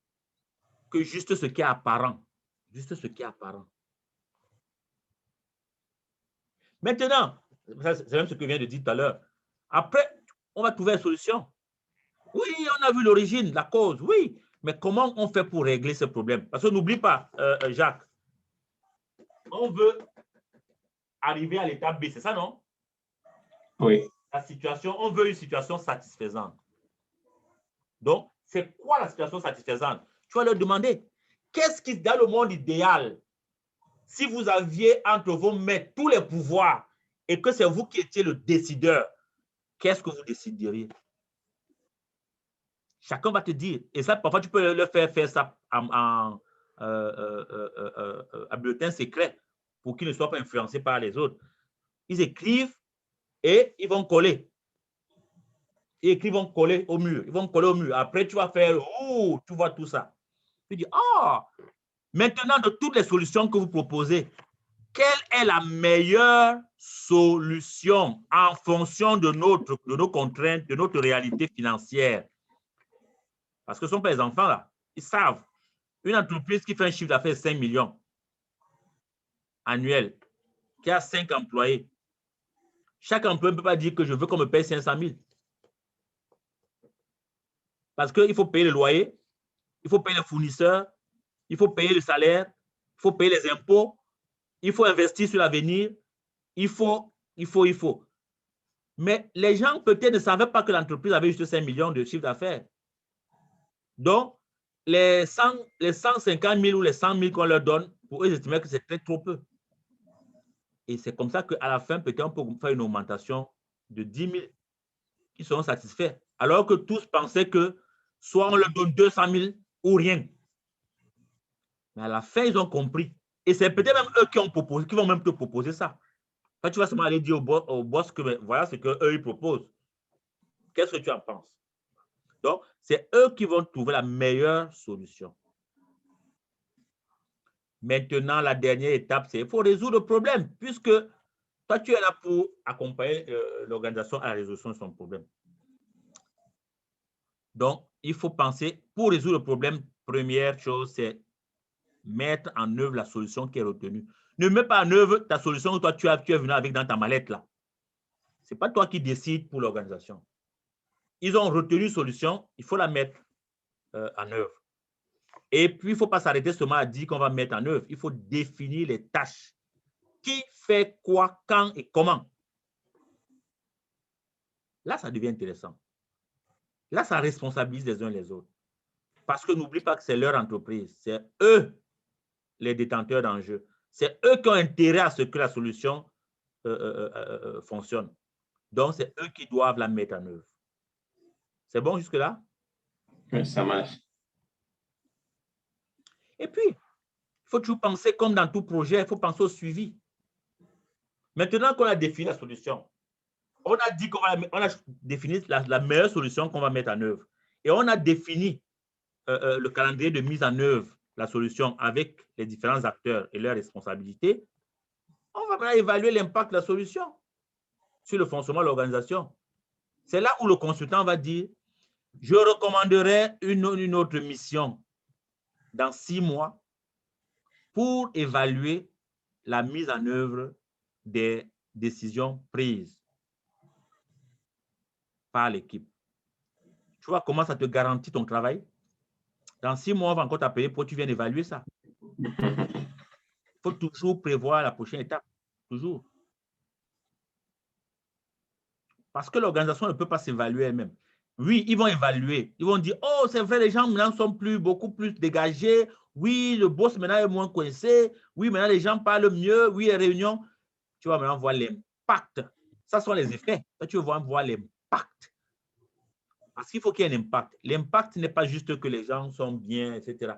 Speaker 1: que juste ce qui est apparent. Juste ce qui est apparent. Maintenant, c'est même ce que je viens de dire tout à l'heure. Après, on va trouver une solution. Oui, on a vu l'origine, la cause, oui. Mais comment on fait pour régler ce problème? Parce que n'oublie pas, Jacques, on veut arriver à l'étape B, c'est ça, non?
Speaker 2: Oui.
Speaker 1: La situation, on veut une situation satisfaisante. Donc, c'est quoi la situation satisfaisante? Tu vas leur demander, qu'est-ce qui, dans le monde idéal, si vous aviez entre vos mains tous les pouvoirs et que c'est vous qui étiez le décideur, qu'est-ce que vous décideriez? Chacun va te dire. Et ça, parfois, tu peux leur faire ça en bulletin secret pour qu'ils ne soient pas influencés par les autres. Ils écrivent et ils vont coller. Ils écrivent, ils vont coller au mur. Ils vont coller au mur. Après, tu vas faire, oh, tu vois tout ça. Tu dis, ah, maintenant, de toutes les solutions que vous proposez, quelle est la meilleure solution en fonction de nos contraintes, de notre réalité financière? Parce que ce ne sont pas les enfants là. Ils savent. Une entreprise qui fait un chiffre d'affaires de 5 millions annuel, qui a 5 employés, chaque employé ne peut pas dire que je veux qu'on me paye 500 000. Parce qu'il faut payer le loyer, il faut payer les fournisseurs, il faut payer le salaire, il faut payer les impôts, il faut investir sur l'avenir, il faut. Mais les gens peut-être ne savaient pas que l'entreprise avait juste 5 millions de chiffre d'affaires. Donc, les 150 000 ou les 100 000 qu'on leur donne, pour eux, ils estimaient que c'était trop peu. Et c'est comme ça qu'à la fin, peut-être on peut faire une augmentation de 10 000 qui seront satisfaits. Alors que tous pensaient que soit on leur donne 200 000 ou rien. Mais à la fin, ils ont compris. Et c'est peut-être même eux qui ont proposé, qui vont même te proposer ça. Quand tu vas seulement aller dire au boss que voilà ce qu'eux, ils proposent. Qu'est-ce que tu en penses? Donc, c'est eux qui vont trouver la meilleure solution. Maintenant, la dernière étape, c'est qu'il faut résoudre le problème, puisque toi, tu es là pour accompagner l'organisation à la résolution de son problème. Donc, il faut penser, pour résoudre le problème, première chose, c'est mettre en œuvre la solution qui est retenue. Ne mets pas en œuvre ta solution que toi, tu es venu avec dans ta mallette là. Ce n'est pas toi qui décides pour l'organisation. Ils ont retenu une solution, il faut la mettre en œuvre. Et puis, il ne faut pas s'arrêter seulement à dire qu'on va mettre en œuvre. Il faut définir les tâches. Qui fait quoi, quand et comment. Là, ça devient intéressant. Là, ça responsabilise les uns les autres. Parce que n'oublie pas que c'est leur entreprise. C'est eux, les détenteurs d'enjeux. C'est eux qui ont intérêt à ce que la solution fonctionne. Donc, c'est eux qui doivent la mettre en œuvre. C'est bon jusque-là?
Speaker 2: Oui, ça marche.
Speaker 1: Et puis, il faut toujours penser, comme dans tout projet, il faut penser au suivi. Maintenant qu'on a défini la solution, on a dit qu'on a défini la meilleure solution qu'on va mettre en œuvre. Et on a défini le calendrier de mise en œuvre, la solution avec les différents acteurs et leurs responsabilités. On va maintenant évaluer l'impact de la solution sur le fonctionnement de l'organisation. C'est là où le consultant va dire, je recommanderais une autre mission dans 6 mois pour évaluer la mise en œuvre des décisions prises par l'équipe. Tu vois comment ça te garantit ton travail? Dans 6 mois, on va encore t'appeler pour que tu viennes évaluer ça. Il faut toujours prévoir la prochaine étape. Toujours. Parce que l'organisation ne peut pas s'évaluer elle-même. Oui, ils vont évaluer. Ils vont dire, oh, c'est vrai, les gens maintenant sont beaucoup plus dégagés. Oui, le boss maintenant est moins coincé. Oui, maintenant les gens parlent mieux. Oui, les réunions. Tu vas maintenant voir l'impact. Ça sont les effets. Là, tu vas voir l'impact. Parce qu'il faut qu'il y ait un impact. L'impact n'est pas juste que les gens sont bien, etc.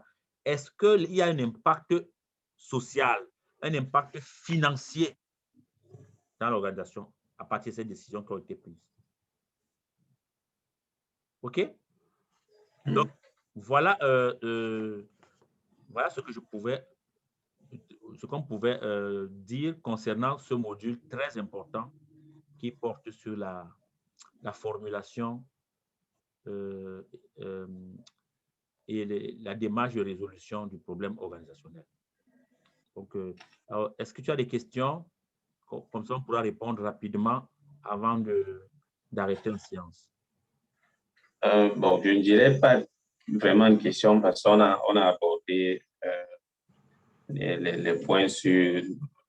Speaker 1: Est-ce qu'il y a un impact social, un impact financier dans l'organisation à partir de ces décisions qui ont été prises? OK? Donc, voilà, voilà ce que ce qu'on pouvait dire concernant ce module très important qui porte sur la formulation et la démarche de résolution du problème organisationnel. Donc, est-ce que tu as des questions? Comme ça, on pourra répondre rapidement avant d'arrêter la séance.
Speaker 2: Bon, je ne dirais pas vraiment une question parce qu'on a abordé les points sur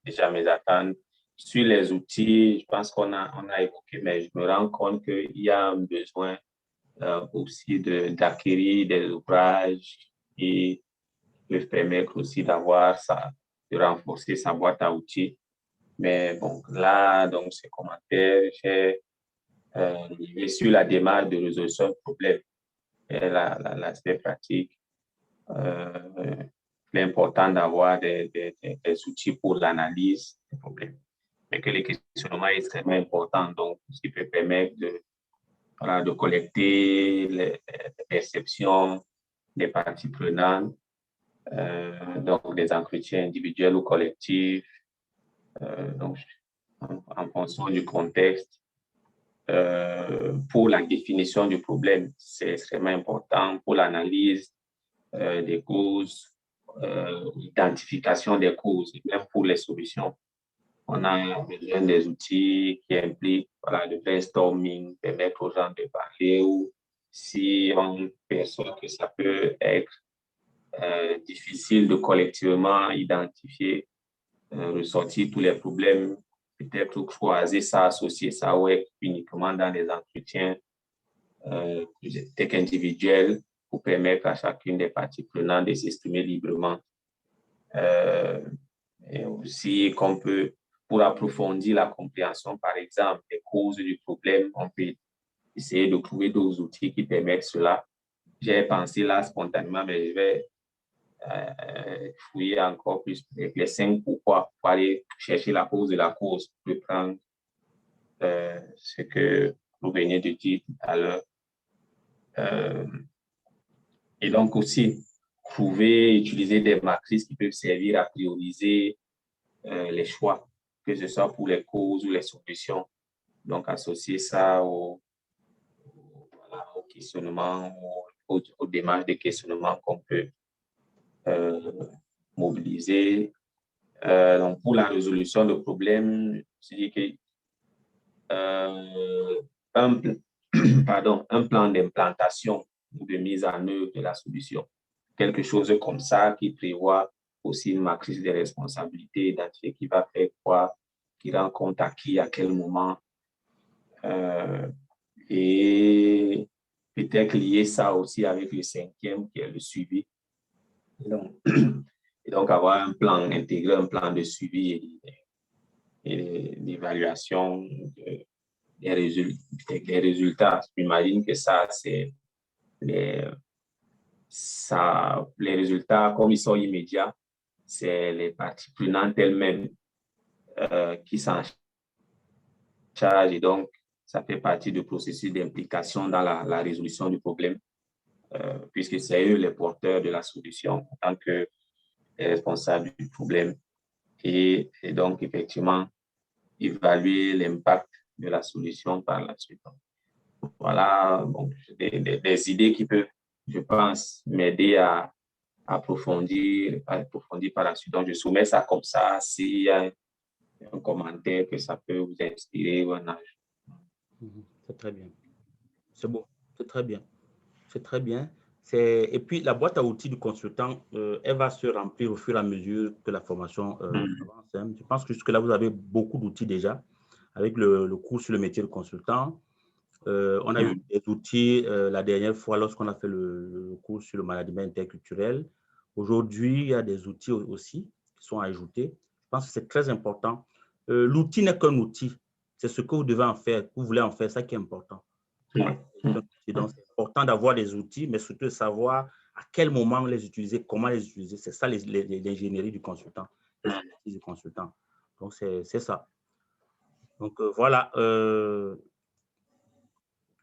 Speaker 2: déjà mes attentes. Sur les outils, je pense qu'on a évoqué, mais je me rends compte qu'il y a un besoin aussi d'acquérir des ouvrages qui peuvent permettre aussi de renforcer sa boîte à outils. Mais bon, là, donc, ces commentaires, j'ai sur la démarche de résolution de problème et l'aspect pratique. Il est important d'avoir des outils pour l'analyse des problèmes, mais que les questionnements est extrêmement important, donc ce qui peut permettre de collecter les perceptions des parties prenantes, donc des entretiens individuels ou collectifs, donc en fonction du contexte. Pour la définition du problème, c'est extrêmement important pour l'analyse des causes, l'identification des causes, et même pour les solutions. On a besoin des outils qui impliquent le brainstorming, permettre aux gens de parler, ou si on perçoit que ça peut être difficile de collectivement identifier, ressortir tous les problèmes, peut-être choisir ça, associer ça ou être uniquement dans les entretiens individuels pour permettre à chacune des parties prenantes de s'exprimer librement. Et aussi qu'on peut, pour approfondir la compréhension, par exemple, des causes du problème, on peut essayer de trouver d'autres outils qui permettent cela. J'ai pensé là spontanément, mais je vais fouiller encore plus avec les 5 pourquoi pour aller chercher la cause de la cause, pour prendre ce que vous venez de dire tout à l'heure. Et donc aussi, trouver, utiliser des matrices qui peuvent servir à prioriser les choix, que ce soit pour les causes ou les solutions. Donc, associer ça au questionnement, aux démarches de questionnement qu'on peut mobiliser. Donc, pour la résolution de problèmes, je dis que un plan d'implantation ou de mise en œuvre de la solution. Quelque chose comme ça qui prévoit aussi une matrice de responsabilité, identifier qui va faire quoi, qui rend compte à qui, à quel moment. Et peut-être lier ça aussi avec le 5e qui est le suivi. Et donc avoir un plan, intégrer un plan de suivi et d'évaluation des résultats. J'imagine que ça, c'est les résultats, comme ils sont immédiats, c'est les parties prenantes elles-mêmes qui s'en chargent. Et donc, ça fait partie du processus d'implication dans la résolution du problème, puisque c'est eux les porteurs de la solution en tant que les responsables du problème. Et donc, effectivement, évaluer l'impact de la solution par la suite. Voilà, bon, des idées qui peuvent, je pense, m'aider à approfondir par la suite. Donc, je soumets ça comme ça. S'il y a un commentaire que ça peut vous inspirer, voilà.
Speaker 1: C'est très bien. C'est beau. C'est très bien. C'est très bien. Et puis, la boîte à outils du consultant, elle va se remplir au fur et à mesure que la formation avance. Hein. Je pense que jusque-là, vous avez beaucoup d'outils déjà avec le cours sur le métier de consultant. On a eu des outils la dernière fois lorsqu'on a fait le cours sur le management interculturel. Aujourd'hui, il y a des outils aussi qui sont ajoutés. Je pense que c'est très important. L'outil n'est qu'un outil. C'est ce que vous devez en faire, que vous voulez en faire, ça qui est important. Donc, c'est important d'avoir des outils, mais surtout de savoir à quel moment les utiliser, comment les utiliser. C'est ça l'ingénierie du consultant, l'expertise du consultant. Donc, c'est ça. Donc, voilà.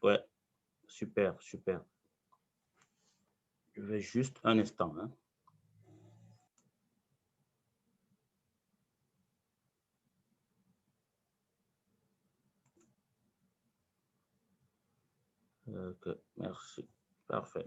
Speaker 1: Ouais, super, super. Je vais juste un instant. Hein. Ok, merci. Parfait.